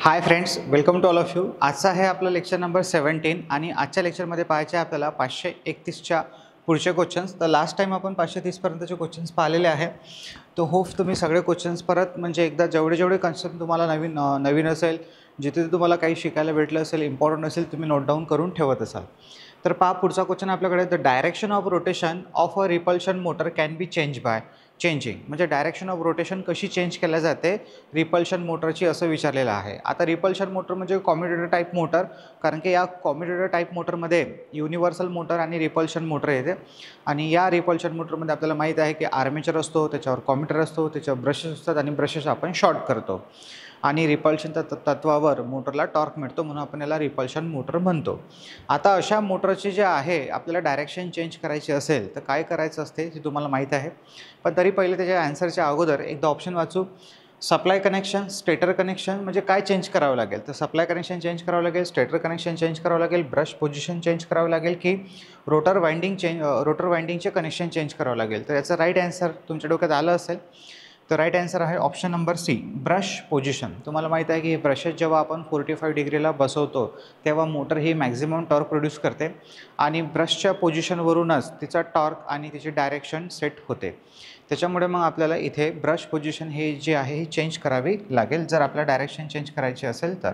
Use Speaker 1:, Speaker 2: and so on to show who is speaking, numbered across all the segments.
Speaker 1: High friends, welcome to all of you. आजचा आहे आपला लेक्चर नंबर 17 आणि आजच्या लेक्चरमध्ये पाहायचे आहे आपल्याला 531च्या पुढचे क्वेश्चन्स। तर लास्ट टाइम आपण 530 पर्यंतचे क्वेश्चन्स पाहिलेले आहे। तो होप तुम्ही सगळे क्वेश्चन्स परत म्हणजे एकदा जेवढे कन्सेप्ट तुम्हाला नवीन असेल, जिथे तुम्हाला काही शिकायला भेटलं असेल, इम्पॉर्टंट असेल, तुम्ही नोट डाऊन करून ठेवत असाल। तर पहा पुढचा क्वेश्चन आपल्याकडे, the direction of rotation of a repulsion motor can B change by changing. म्हणजे डायरेक्शन ऑफ रोटेशन कशी चेंज केल्या जाते रिपल्शन मोटरची, असं विचारलेलं आहे। आता रिपल्शन मोटर म्हणजे कॉम्युटेटर टाईप मोटर, कारण की या कॉम्युटेटर टाईप मोटरमध्ये युनिव्हर्सल मोटर आणि रिपल्शन मोटर येते। आणि या रिपल्शन मोटरमध्ये आपल्याला माहीत आहे की आर्मेचर असतो, त्याच्यावर कॉम्युटेटर असतो, त्याच्यावर ब्रशेस असतात आणि ब्रशेस आपण शॉर्ट करतो आणि रिपल्शन तत्वावर मोटरला टॉर्क मिळतो, म्हणून आपण याला रिपल्शन मोटर म्हणतो। आता अशा मोटरचे जे आहे आपल्याला डायरेक्शन चेंज करायची असेल तर काय करायचं असते हे तुम्हाला माहीत आहे, पण तरी पहिले त्याच्या आन्सरच्या अगोदर एकदा ऑप्शन वाचू। सप्लाय कनेक्शन, स्टेटर कनेक्शन म्हणजे काय चेंज करावं लागेल, तर सप्लाय कनेक्शन चेंज करावं लागेल, स्टेटर कनेक्शन चेंज करावं लागेल, ब्रश पोझिशन चेंज करावं लागेल की रोटर वाइंडिंगचे कनेक्शन चेंज करावं लागेल। तर याचं राईट आन्सर तुमच्या डोक्यात आलं असेल, तर राईट आन्सर आहे option number C, brush position. तुम्हाला माहीत आहे की हे ब्रशेस जेव्हा आपण 45 डिग्रीला बसवतो तेव्हा मोटर ही मॅक्झिमम टॉर्क प्रोड्यूस करते आणि ब्रशच्या पोझिशनवरूनच तिचा टॉर्क आणि तिची डायरेक्शन सेट होते। त्याच्यामुळे मग आपल्याला इथे ब्रश पोझिशन हे जे आहे ही चेंज करावी लागेल जर आपल्याला डायरेक्शन चेंज करायची असेल तर।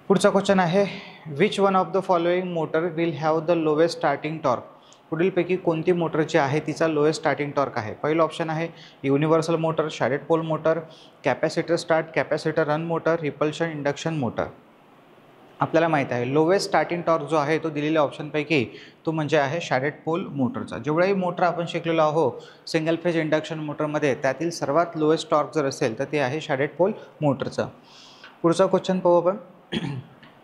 Speaker 1: पुढचा क्वेश्चन आहे, which one of the following motor will have the lowest starting torque. पुढीलपैकी कोणती मोटर जी आहे तिचा लोएस्ट स्टार्टिंग टॉर्क आहे। पहिलं ऑप्शन आहे universal motor, shaded pole motor, capacitor start, capacitor run motor, repulsion induction motor. आपल्याला माहीत आहे लोवेस्ट स्टार्टिंग टॉर्क जो आहे तो दिलेल्या ऑप्शनपैकी तो म्हणजे आहे शॅडेड पोल मोटरचा। जेवढाही मोटर आपण शिकलेलो आहोत सिंगल फेज इंडक्शन मोटरमध्ये, त्यातील सर्वात लोएस्ट टॉर्क जर असेल तर ते आहे शॅडेड पोल मोटरचा। पुढचा क्वेश्चन पाहू आपण,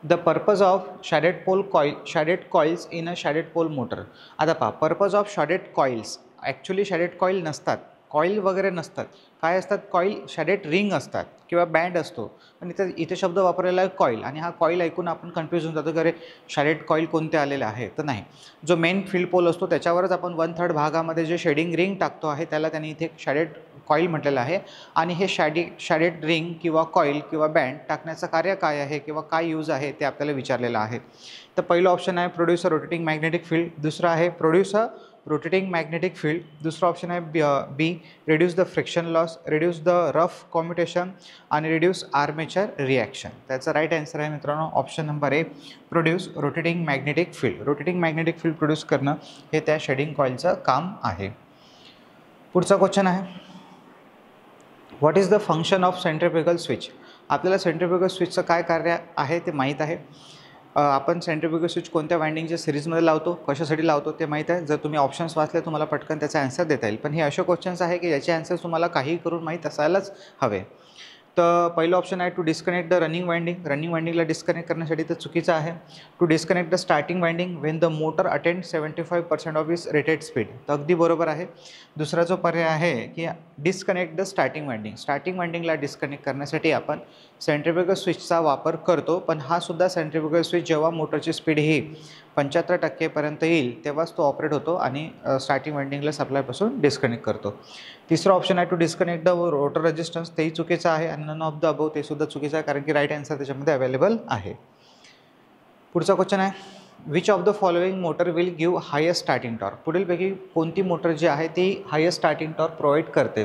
Speaker 1: the purpose of shaded coils in a shaded pole motor. आता पहा, purpose of shaded coils, actually shaded coil नसतात, कॉईल वगैरे नसतात, काय असतात, कॉईल शॅडेड रिंग असतात किंवा बँड असतो। पण इथे शब्द वापरलेला आहे कॉईल, आणि हा कॉईल ऐकून आपण कन्फ्यूज होऊन जातो की अरे शॅडेड कॉईल कोणते आलेले आहे, तर नाही, जो मेन फील्ड पोल असतो त्याच्यावरच आपण 1/3 भागामध्ये जे शेडिंग रिंग टाकतो आहे त्याला त्यांनी इथे शॅडेड कॉईल म्हटलेलं आहे। आणि हे शॅडेड रिंग किंवा कॉईल किंवा बँड टाकण्याचं कार्य काय आहे किंवा काय यूज आहे ते आपल्याला विचारलेलं आहे। तर पहिलं ऑप्शन आहे produce a rotating magnetic field, दुसरं आहे produce a rotating magnetic field, दुसरा ऑप्शन आहे be reduce the friction loss, reduce the rough commutation आणि रिड्यूस आर्मेचर रिॲक्शन। त्याचा राईट आन्सर आहे मित्रांनो option number A, produce rotating magnetic field. Rotating magnetic field produce करणं हे त्या shading कॉईलचं काम आहे। पुढचा क्वेश्चन आहे, what is the function of centrifugal switch. आपल्याला सेंट्रिफ्युगल स्विचचं काय कार्य आहे ते माहीत आहे। आपण सेंट्रिफ्युगल स्विच कोणत्या वाइंडिंगच्या सिरीजमध्ये लावतो, कशासाठी लावतो ते माहीत आहे। जर तुम्ही ऑप्शन्स वाचले तुम्हाला पटकन त्याचा आन्सर देता येईल, पण हे असे क्वेश्चन्स आहे की याचे आन्सर तुम्हाला काही करून माहीत असायलाच हवे। तर पहिलं ऑप्शन आहे टू डिस्कनेक्ट द रनिंग वाइंडिंगला डिस्कनेक्ट करण्यासाठी तर चुकीचं आहे। To disconnect the starting winding when the motor attend 75% of its rated speed, तर अगदी बरोबर आहे। दुसरा जो पर्याय आहे की डिस्कनेक्ट द स्टार्टिंग वाइंडिंगला डिस्कनेक्ट करण्यासाठी आपण सेंट्रिफ्युगल स्विचचा वापर करतो, पण हा सुद्धा सेंट्रिफ्युगल स्विच जेव्हा मोटरची स्पीड ही 75% पर्यंत येईल तेव्हाच तो ऑपरेट होतो आणि स्टार्टिंग वाइंडिंगला सप्लायपासून डिस्कनेक्ट करतो। तिसरा ऑप्शन आहे to disconnect the rotor resistance, तेही चुकीचं आहे, आणि नन ऑफ द अबव ते सुद्धा चुकीचं आहे, कारण की राईट आन्सर त्याच्यामध्ये अवेलेबल आहे। पुढचा क्वेश्चन आहे, which of the following motor will give highest starting torque. पुढीलपैकी कोणती मोटर जी आहे ती हायेस्ट स्टार्टिंग टॉर्क प्रोव्हाइड करते।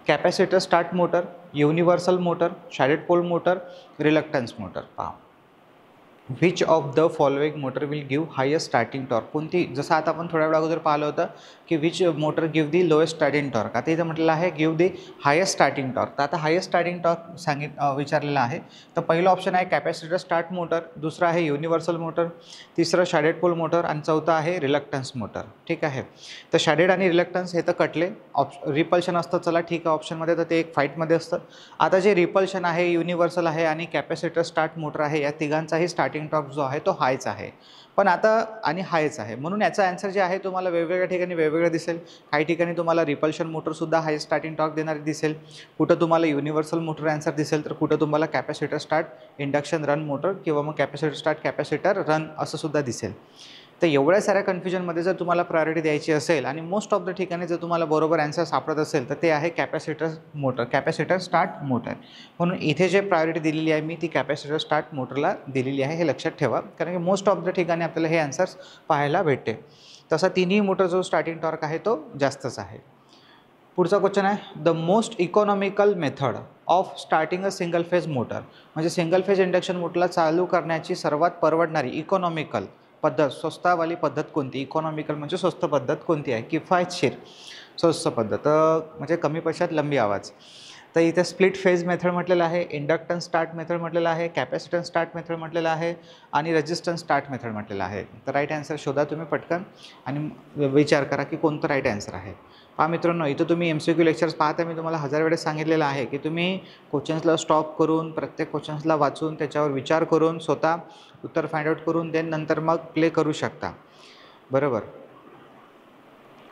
Speaker 1: Capacitor start motor, universal motor, shaded pole motor, reluctance motor. पहा, which of the following motor will give highest starting torque, कोणती, जसं आता आपण थोड्या वेळा अगोदर पाहिलं होतं की which motor give the lowest starting torque, आता इथं म्हटलेलं आहे गिव्ह दी हायेस्ट स्टार्टिंग टॉर्क। तर आता हायेस्ट स्टार्टिंग टॉर्क विचारलेलं आहे, तर पहिलं ऑप्शन आहे कॅपॅसिटर स्टार्ट मोटर, दुसरं आहे युनिव्हर्सल मोटर, तिसरं शॅडेड पोल मोटर आणि चौथं आहे रिलक्टन्स मोटर। ठीक आहे, तर शॅडेड आणि रिलक्टन्स हे तर कटले, रिपल्शन असतं, चला ठीक आहे ऑप्शनमध्ये, तर ते एक फाईटमध्ये असतं। आता जे रिपल्शन आहे, युनिव्हर्सल आहे आणि कॅपॅसिटर स्टार्ट मोटर आहे, या तिघांचाही स्टार्टिंग टॉर्क जो आहे तो हायच आहे, पण आता आणि हायच आहे, म्हणून याचा आन्सर जे आहे तुम्हाला वेगवेगळ्या ठिकाणी वेगवेगळं दिसेल। काही ठिकाणी तुम्हाला रिपल्शन मोटरसुद्धा हाय स्टार्टिंग टॉर्क देणारी दिसेल, कुठं तुम्हाला युनिव्हर्सल मोटर आन्सर दिसेल, तर कुठं तुम्हाला capacitor start induction run motor किंवा मग कॅपॅसिटर स्टार्ट कॅपॅसिटर रन असं सुद्धा दिसेल। तर एवढ्या साऱ्या कन्फ्युजनमध्ये जर तुम्हाला प्रायोरिटी द्यायची असेल आणि मोस्ट ऑफ द ठिकाणी जर तुम्हाला बरोबर ॲन्सर सापडत असेल तर ते आहे कॅपॅसिटर स्टार्ट मोटर. म्हणून इथे जे प्रायोरिटी दिलेली आहे मी ती कॅपॅसिटर स्टार्ट मोटरला दिलेली आहे, हे लक्षात ठेवा, कारण की मोस्ट ऑफ द ठिकाणी आपल्याला हे आन्सर्स पाहायला भेटते. तसा तिन्ही मोटर जो स्टार्टिंग टॉर्क आहे तो जास्तच आहे. पुढचा क्वेश्चन आहे, the most economical method of starting a single phase motor. म्हणजे सिंगल फेज इंडक्शन मोटरला चालू करण्याची सर्वात परवडणारी इकॉनॉमिकल पद्धत, स्वस्तावाली पद्धत कोणती? इकॉनॉमिकल म्हणजे स्वस्त पद्धत कोणती आहे? किफायतशीर स्वस्त पद्धत म्हणजे कमी पैशात लंबी आवाज. तर इथे स्प्लिट फेज मेथड म्हटलेलं आहे, इंडक्टन्स स्टार्ट मेथड म्हटलेलं आहे, कॅपॅसिटन्स स्टार्ट मेथड म्हटलेलं आहे आणि रेजिस्टन्स स्टार्ट मेथड म्हटलेलं आहे. तर राईट आन्सर शोधा तुम्ही पटकन आणि विचार करा की कोणतं राईट आन्सर आहे. पहा मित्रांनो, इथं तुम्ही MCQ लेक्चर्स पाहता, मी तुम्हाला 1000 वेळेस सांगितलेलं आहे की तुम्ही क्वेश्चन्सला स्टॉप करून प्रत्येक क्वेश्चन्सला वाचून त्याच्यावर विचार करून स्वतः उत्तर फाइंड आउट करून देन नंतर मग प्ले करू शकता. बरोबर,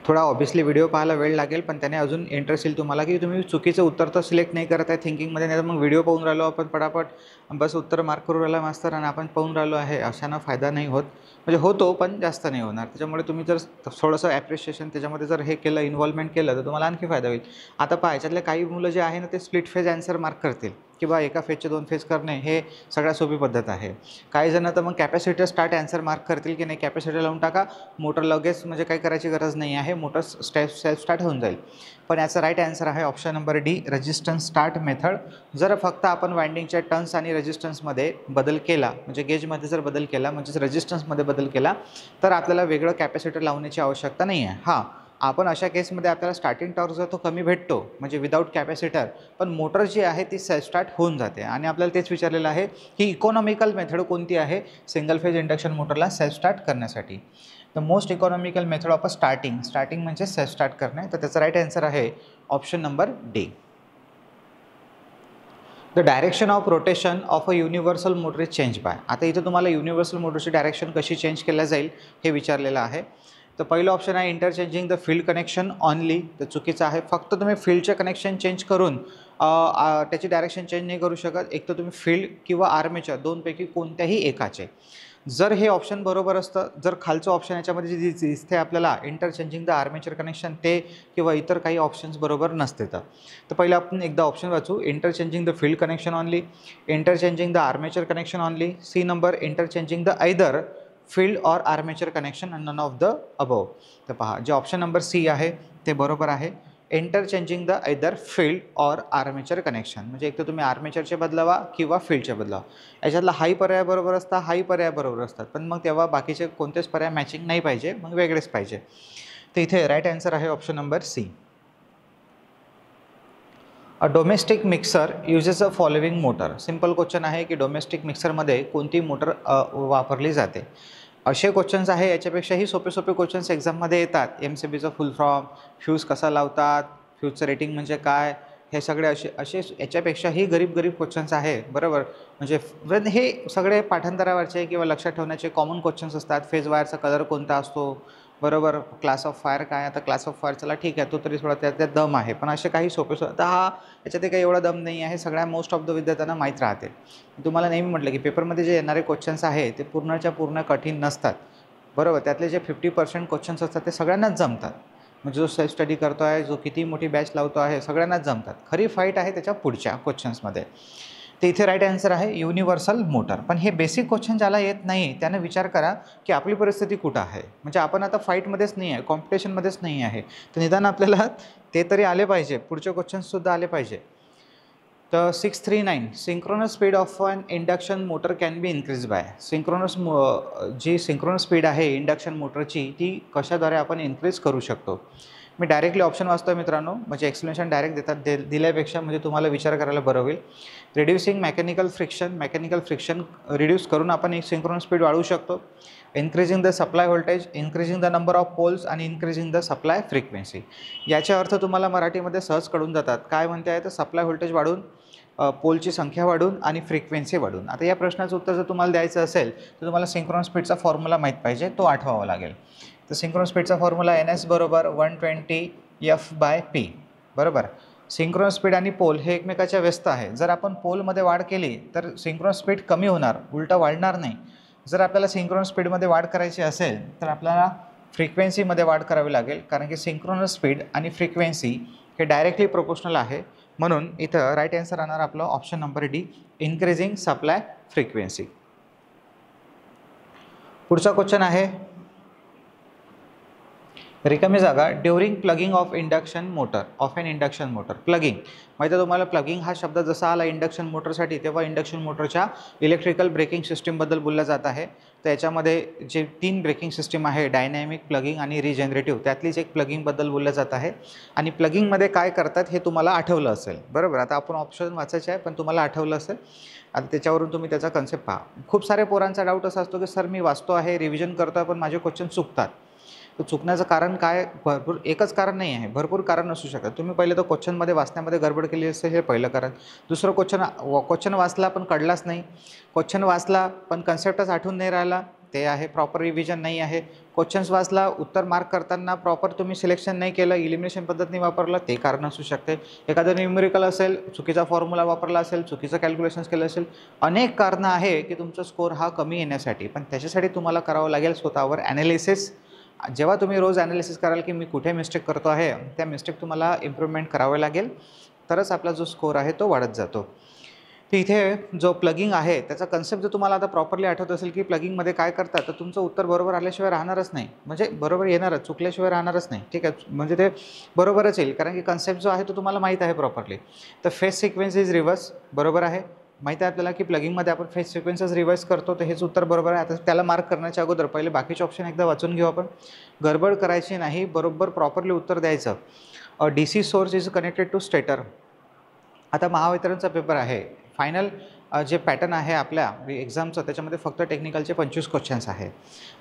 Speaker 1: थोडा ऑब्वियसली व्हिडिओ पाहायला वेळ लागेल, पण त्याने अजून इंटरेस्ट येईल तुम्हाला की तुम्ही चुकीचं उत्तर तर सिलेक्ट नाही करत आहे थिंकिंगमध्ये, नाही तर मग व्हिडिओ पाहून राहिलो आपण पटापट बस उत्तर मार्क करून राहिला मास्तर आणि आपण पाहून राहिलो आहे, अशानं फायदा नाही होत. म्हणजे होतो पण जास्त नाही होणार. त्याच्यामुळे तुम्ही जर थोडंसं ॲप्रिशिएशन त्याच्यामध्ये जर हे केलं, इन्व्हॉल्वमेंट केलं तर तुम्हाला आणखी फायदा होईल. आता पहा, याच्यातले काही मुलं जे आहे ना ते स्प्लिट फेज आन्सर मार्क करतील की बा एका फेजचे 2 फेज करणे हे सगळ्यात सोपी पद्धत आहे. काही जण तर मग कॅपॅसिटर स्टार्ट आन्सर मार्क करतील की नाही कॅपॅसिटर लावून टाका, मोटर लगेच म्हणजे काही करायची गरज नाही आहे, मोटर सेल्फ स्टार्ट होऊन जाईल. पण याचा राईट आन्सर आहे option number D, resistance start method. जर फक्त आपण वाइंडिंगच्या टर्न्स आणि रेजिस्टन्समध्ये बदल केला, म्हणजे गेजमध्ये जर बदल केला, म्हणजेच रेजिस्टन्समध्ये बदल केला, तर आपल्याला वेगळं कॅपॅसिटर लावण्याची आवश्यकता नाही आहे. हां, आपण अशा केसमध्ये आपल्याला स्टार्टिंग टॉर्क जो तो कमी भेटतो म्हणजे विदाऊट कॅपॅसिटर, पण मोटर जी आहे ती सेल्फ स्टार्ट होऊन जाते. आणि आपल्याला तेच विचारलेलं आहे की इकॉनॉमिकल मेथड कोणती आहे सिंगल फेज इंडक्शन मोटरला सेल्फ स्टार्ट करण्यासाठी. The most economical method of a starting म्हणजे सेल्फ स्टार्ट करणे, तर त्याचा राईट आन्सर आहे option number D. The direction of rotation of a universal motor is change bye. आता इथं तुम्हाला युनिव्हर्सल मोटरची डायरेक्शन कशी चेंज केल्या जाईल हे विचारलेलं आहे. तर पहिलं ऑप्शन आहे interchanging the field connection only. तर चुकीचं आहे. फक्त तुम्ही फील्डचे कनेक्शन चेंज करून त्याची डायरेक्शन चेंज नाही करू शकत. एक तर तुम्ही फील्ड किंवा आर्मेचर दोनपैकी कोणत्याही एकाचे. जर हे ऑप्शन बरोबर असतं, जर खालचं ऑप्शन याच्यामध्ये जे दिसते आपल्याला इंटरचेंजिंग द आर्मेचर कनेक्शन ते किंवा इतर काही ऑप्शन्स बरोबर नसते. तर पहिलं आपण एकदा ऑप्शन वाचू, interchanging the field connection only, interchanging the armature connection only. C number, interchanging the either field और armature connection and none of the above. तर पहा, जे ऑप्शन नंबर सी आहे ते बरोबर आहे. इंटरचेंजिंग द आयदर फील्ड और आर्मेचर कनेक्शन म्हणजे एक तर तुम्ही आर्मेचरचे बदलावा किंवा फील्डचे बदलावा. याच्यातला हाही पर्याय बरोबर असतात, हाही पर्याय बरोबर असतात, पण मग तेव्हा बाकीचे कोणतेच पर्याय मॅचिंग नाही पाहिजे, मग वेगळेच पाहिजे. तर इथे राईट आन्सर आहे option number C. A domestic mixer uses a following motor. Simple question आहे की डोमेस्टिक मिक्सरमध्ये कोणती मोटर वापरली जाते. असे क्वेश्चन्स आहे, याच्यापेक्षाही सोपे क्वेश्चन्स एक्झाममध्ये येतात. MCBचं फुल फॉर्म, फ्यूज कसा लावतात, फ्यूजचं रेटिंग म्हणजे काय, हे सगळे असे याच्यापेक्षाही गरीब क्वेश्चन्स आहे. बरोबर, म्हणजे हे सगळे पाठांतरावरचे किंवा लक्षात ठेवण्याचे कॉमन क्वेश्चन्स असतात. फेज वायरचा कलर कोणता असतो, बरोबर, क्लास ऑफ फायर काय. आता क्लास ऑफ फायर चला ठीक आहे, तो तरी थोडा त्यात दम आहे, पण असे काही सोपे तर याच्यात काही एवढा दम नाही आहे, सगळ्या मोस्ट ऑफ द विद्यार्थ्यांना माहीत राहते. तुम्हाला नेहमी म्हटलं की पेपरमध्ये जे येणारे क्वेश्चन्स आहे ते पूर्णच्या पूर्ण कठीण नसतात. बरोबर, त्यातले जे 50% क्वेश्चन्स असतात ते सगळ्यांनाच जमतात. म्हणजे जो सेल्फ स्टडी करतो आहे, जो किती मोठी बॅच लावतो आहे, सगळ्यांनाच जमतात. खरी फाईट आहे त्याच्या पुढच्या क्वेश्चन्समध्ये. तर इथे राईट आन्सर आहे युनिव्हर्सल मोटर. पण हे बेसिक क्वेश्चन ज्याला येत नाही त्याने विचार करा की आपली परिस्थिती कुठं आहे. म्हणजे आपण आता फाईटमध्येच नाही आहे, कॉम्पिटिशनमध्येच नाही आहे, तर निदान आपल्याला ते तरी आले पाहिजे, पुढचे क्वेश्चन्ससुद्धा आले पाहिजे. तर 639 synchronous speed of an induction motor can be increase by. जी सिंक्रोनस स्पीड आहे इंडक्शन मोटरची ती कशाद्वारे आपण इन्क्रीज करू शकतो. मी डायरेक्टली ऑप्शन वाचतो मित्रांनो, म्हणजे एक्सप्लेनेशन डायरेक्ट दिल्यापेक्षा म्हणजे तुम्हाला विचार करायला बरं होईल. रिड्युसिंग मेकॅनिकल फ्रिक्शन रिड्यूस करून आपण एक सिंक्रोनस स्पीड वाढवू शकतो. Increasing the supply voltage, increasing the number of poles आणि इन्क्रीजिंग द सप्लाय फ्रिक्वेन्सी. याचे अर्थ तुम्हाला मराठीमध्ये सहज कळून जातात. काय म्हणते आहे तर सप्लाय व्होल्टेज वाढून, पोलची संख्या वाढून आणि फ्रिक्वेन्सी वाढून. आता या प्रश्नाचं उत्तर जर तुम्हाला द्यायचं असेल तर तुम्हाला सिंक्रोनस स्पीडचा फॉर्म्युला माहीत पाहिजे, तो आठवावा लागेल. तर सिंक्रोनस स्पीडचा फॉर्म्युला NS बरोबर 120 F/P. बरोबर, सिंक्रोनस स्पीड आणि पोल हे एकमेकाच्या व्यस्त आहे. जर आपण पोलमध्ये वाढ केली तर सिंक्रोनस स्पीड कमी होणार, उलटा वाढणार नाही. जर आपल्याला सिंक्रोनस स्पीडमध्ये वाढ करायची असेल तर आपल्याला फ्रिक्वेन्सीमध्ये वाढ करावी लागेल, कारण की सिंक्रोनस स्पीड आणि फ्रिक्वेन्सी हे डायरेक्टली प्रोपोर्शनल आहे. म्हणून इथं राईट आन्सर राहणार आपलं option number D, increasing supply frequency. पुढचा क्वेश्चन आहे, रिकामी जागा during plugging of induction motor of N induction motor. Plugging माहिती आहे तुम्हाला, प्लगिंग हा शब्द जसा आला इंडक्शन मोटरसाठी तेव्हा इंडक्शन मोटरच्या इलेक्ट्रिकल ब्रेकिंग सिस्टीमबद्दल बोललं जात आहे. तर याच्यामध्ये जे 3 ब्रेकिंग सिस्टीम आहे, डायनॅमिक, प्लगिंग आणि रिजनरेटिव्ह, त्यातलीच एक प्लगिंगबद्दल बोललं जात आहे. आणि प्लगिंगमध्ये काय करतात हे तुम्हाला आठवलं असेल, बरोबर. आता आपण ऑप्शन वाचायचे आहे पण तुम्हाला आठवलं असेल, आता त्याच्यावरून तुम्ही त्याचा कन्सेप्ट पहा. खूप सारे पोरांचा डाऊट असा असतो की सर मी वाचतो आहे, रिव्हिजन करतो आहे, पण माझे क्वेश्चन चुकतात. तर चुकण्याचं कारण काय, भरपूर एकच कारण नाही आहे, भरपूर कारण असू शकतात. तुम्ही पहिले तर क्वेश्चनमध्ये वाचण्यामध्ये गडबड केली असेल, हे पहिलं कारण. दुसरं, क्वेश्चन वाचला पण कळलाच नाही, क्वेश्चन वाचला पण कन्सेप्टच आठवून नाही राहिला, ते आहे. प्रॉपर रिव्हिजन नाही आहे. क्वेश्चन्स वाचला, उत्तर मार्क करताना प्रॉपर तुम्ही सिलेक्शन नाही केलं, इलिमिनेशन पद्धतीने वापरलं, ते कारण असू शकते. एखादं न्यूमेरिकल असेल, चुकीचा फॉर्म्युला वापरला असेल, चुकीचं कॅल्क्युलेशन्स केलं असेल, अनेक कारणं आहे की तुमचा स्कोर हा कमी येण्यासाठी. पण त्याच्यासाठी तुम्हाला करावं लागेल स्वतःवर ॲनालिसिस. जेव्हा तुम्ही रोज ॲनालिसिस कराल की मी कुठे मिस्टेक करतो आहे, त्या मिस्टेक तुम्हाला इम्प्रूव्हमेंट करावे लागेल, तरच आपला जो स्कोर आहे तो वाढत जातो. तर इथे जो प्लगिंग आहे त्याचा कन्सेप्ट जर तुम्हाला आता प्रॉपरली आठवत असेल की प्लगिंगमध्ये काय करतात, तर तुमचं उत्तर बरोबर आल्याशिवाय राहणारच नाही, म्हणजे बरोबर येणारच, चुकल्याशिवाय राहणारच नाही. ठीक आहे, म्हणजे ते बरोबरच येईल, कारण की कन्सेप्ट जो आहे तो तुम्हाला माहीत आहे प्रॉपरली. तर फेस सिक्वेन्स इज रिव्हर्स, बरोबर आहे. माहिती आहे आपल्याला की प्लगिंगमध्ये आपण फेस सिक्वेन्सेस रिवाईज करतो, तर हेच उत्तर बरोबर आहे. आता त्याला मार्क करण्याच्या अगोदर पहिले बाकीचे ऑप्शन एकदा वाचून घेऊ आपण. गडबड करायची नाही, बरोबर प्रॉपरली उत्तर द्यायचं. DC source is connected to stator. आता महावितरणचा पेपर आहे, फायनल जे पॅटर्न आहे आपल्या एक्झामचं, त्याच्यामध्ये फक्त टेक्निकलचे 25 क्वेश्चन्स आहे.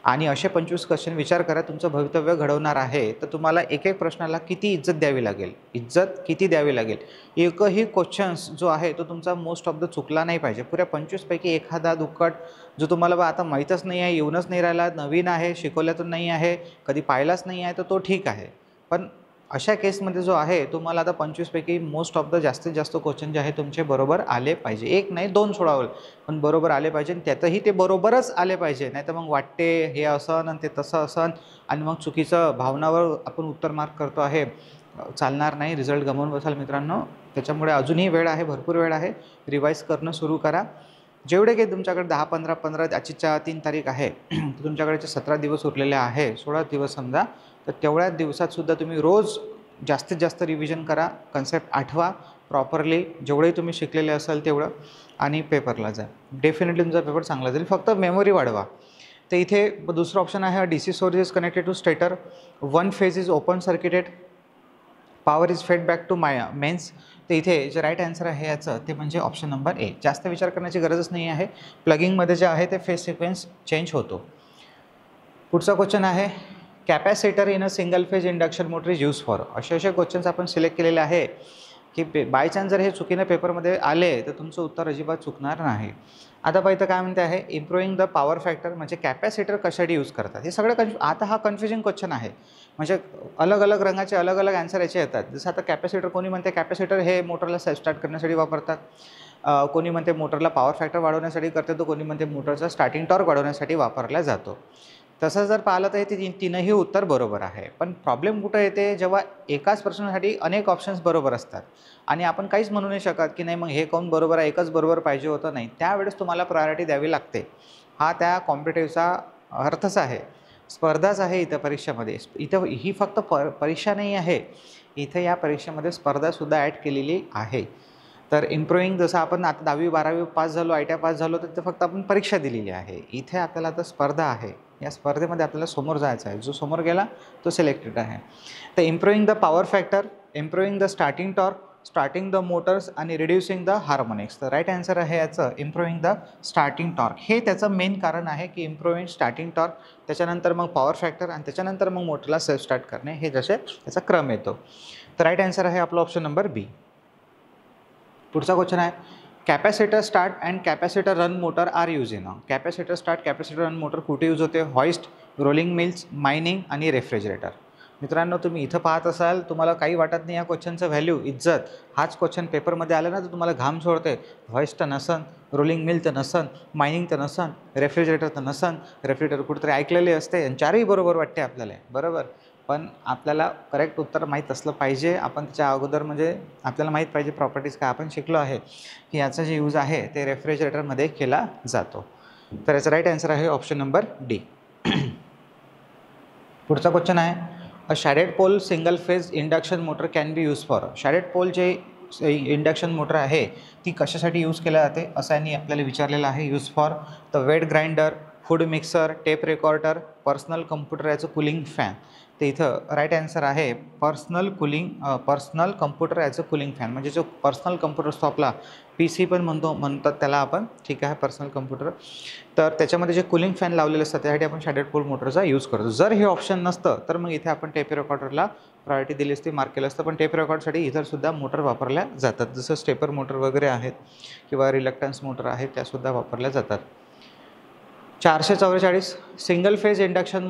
Speaker 1: आणि असे 25 क्वेश्चन विचार करा तुमचं भवितव्य घडवणार आहे, तर तुम्हाला एक एक प्रश्नाला किती इज्जत द्यावी लागेल, इज्जत किती द्यावी लागेल. एकही क्वेश्चन्स जो आहे तो तुमचा मोस्ट ऑफ द चुकला नाही पाहिजे. पुऱ्या 25पैकी एखादा दुक्कट जो तुम्हाला आता माहीतच नाही आहे, येऊनच नाही राहिला, नवीन आहे, शिकवल्यातून नाही आहे, कधी पाहिलाच नाही आहे, तर तो ठीक आहे. पण अशा केसमध्ये जो आहे तुम्हाला आता 25पैकी मोस्ट ऑफ द जास्तीत जास्त क्वेश्चन जे आहे तुमचे बरोबर आले पाहिजे. एक नाही, 2 सोडावं, पण बरोबर आले पाहिजे. आणि त्यातही ते बरोबरच आले पाहिजे, नाही तर मग वाटते हे असं आणि ते तसं असं, आणि मग चुकीचं भावनावर आपण उत्तर मार्क करतो आहे, चालणार नाही, रिझल्ट गमावून बसाल मित्रांनो. त्याच्यामुळे अजूनही वेळ आहे, भरपूर वेळ आहे, रिवाईज करणं सुरू करा. जेवढे काही तुमच्याकडे 10, 15 आजची 3 तारीख आहे, तुमच्याकडे 17 दिवस उरलेले आहे, 16 दिवस समजा. तर तेवढ्या दिवसातसुद्धा तुम्ही रोज जास्तीत जास्त रिव्हिजन करा, कन्सेप्ट आठवा प्रॉपरली, जेवढेही तुम्ही शिकलेले असाल तेवढं, आणि पेपरला जा. डेफिनेटली तुमचा पेपर चांगला जाईल, फक्त मेमरी वाढवा. तर इथे दुसरा ऑप्शन आहे, DC source is connected to stator, 1 phase is open circuited, power is fed back to mains. तर इथे जे राईट आन्सर आहे याचं ते म्हणजे ऑप्शन नंबर ए. जास्त विचार करण्याची गरजच नाही आहे. प्लगिंगमध्ये जे आहे ते फेज सिक्वेन्स चेंज होतो. पुढचा क्वेश्चन आहे, capacitor in a single phase induction motor is use for. असे क्वेश्चन्स आपण सिलेक्ट केलेले आहे की बाय चान्स जर हे चुकीनं पेपरमध्ये आले तर तुमचं उत्तर अजिबात चुकणार नाही. आता पाहिजे काय म्हणते आहे, इम्प्रूव्हिंग द पॉवर फॅक्टर, म्हणजे कॅपॅसिटर कशासाठी यूज करतात, हे सगळं आता हा कन्फ्युजिंग क्वेश्चन आहे. म्हणजे अलग अलग रंगाचे अलग अलग आन्सर याचे येतात. जसं आता कॅपॅसिटर, कोणी म्हणते कॅपॅसिटर हे मोटरला सेल्फ स्टार्ट करण्यासाठी वापरतात, कोणी म्हणते मोटरला पॉवर फॅक्टर वाढवण्यासाठी करते, तर कोणी म्हणते मोटरचा स्टार्टिंग टॉर्क वाढवण्यासाठी वापरला जातो. तसं जर पाहिलं तर हे तीनही उत्तर बरोबर आहे. पण प्रॉब्लेम कुठं येते, जेव्हा एकाच प्रश्नासाठी अनेक ऑप्शन्स बरोबर असतात आणि आपण काहीच म्हणू नाही शकत की नाही मग हे कोण बरोबर आहे, एकच बरोबर पाहिजे होतं, नाही. त्यावेळेस तुम्हाला प्रायोरिटी द्यावी लागते. हा त्या कॉम्पिटेटिव्हचा अर्थच आहे, स्पर्धाच आहे इथं परीक्षेमध्ये. इथं ही फक्त परीक्षा नाही आहे, इथं या परीक्षेमध्ये स्पर्धासुद्धा ॲड केलेली आहे. तर इम्प्रूव्हिंग, जसं आपण आता 10वी 12वी पास झालो, ITI पास झालो, तर फक्त आपण परीक्षा दिलेली आहे. इथे आपल्याला आता स्पर्धा आहे, या स्पर्धेमध्ये आपल्याला समोर जायचं आहे. जो समोर गेला तो सिलेक्टेड आहे. तर improving the power factor, improving the starting torque, starting the Motors आणि रिड्युसिंग द हार्मोनिक्स. तर राईट आन्सर आहे याचं इम्प्रूव्हिंग द स्टार्टिंग टॉर्क. हे त्याचं मेन कारण आहे की इम्प्रूव्हिंग स्टार्टिंग टॉर्क, त्याच्यानंतर मग पॉवर फॅक्टर आणि त्याच्यानंतर मग मोटरला सेल्फ स्टार्ट करणे, हे जसे त्याचा क्रम येतो. तर राईट आन्सर आहे आपला ऑप्शन नंबर बी. पुढचा क्वेश्चन आहे, capacitor start and capacitor run motor are use in. Capacitor start, capacitor run motor कुठे यूज होते, हॉइस्ट, रोलिंग मिल्स, मायनिंग आणि रेफ्रिजरेटर. मित्रांनो तुम्ही इथं पाहत असाल, तुम्हाला काही वाटत नाही या क्वेश्चनचं व्हॅल्यू, इज्जत. हाच क्वेश्चन पेपरमध्ये आला ना तर तुम्हाला घाम सोडते, हॉइस्ट नसन, रोलिंग मिल तर नसन, मायनिंग तर नसन, रेफ्रिजरेटर तर नसन, रेफ्रिजरेटर कुठेतरी ऐकलेले असते आणि चारही बरोबर वाटते आपल्याला, बरोबर. पण आपल्याला करेक्ट उत्तर माहीत असलं पाहिजे. आपण त्याच्या अगोदर म्हणजे आपल्याला माहीत पाहिजे प्रॉपर्टीज काय. आपण शिकलो आहे की याचा जे यूज आहे ते रेफ्रिजरेटरमध्ये केला जातो. तर याचा राईट आन्सर आहे ऑप्शन नंबर डी. पुढचा क्वेश्चन आहे, a shaded pole single phase induction motor can be use for. Shaded pole जे इंडक्शन मोटर आहे ती कशासाठी यूज केल्या जाते असं यांनी आपल्याला विचारलेलं आहे. Use for the wet grinder, food mixer, tape recorder, personal computer as a cooling fan. तर इथं राईट आन्सर आहे personal computer as a cooling fan. म्हणजे जो पर्सनल कम्प्युटर असतो आपला, PC पण म्हणतात त्याला आपण, ठीक आहे, पर्सनल कम्प्युटर. तर त्याच्यामध्ये जे कूलिंग फॅन लावलेले असतात त्यासाठी आपण शॅडेड पोल मोटरचा यूज करतो. जर हे ऑप्शन नसतं तर मग इथे आपण टेप रेकॉर्डरला प्रायोरिटी दिली असती, मार्क केलं असतं. पण टेप रेकॉर्डसाठी इतरसुद्धा मोटर वापरल्या जातात, जसं स्टेपर मोटर वगैरे आहेत किंवा रिलक्टन्स मोटर आहेत त्यासुद्धा वापरल्या जातात. 444 single phase induction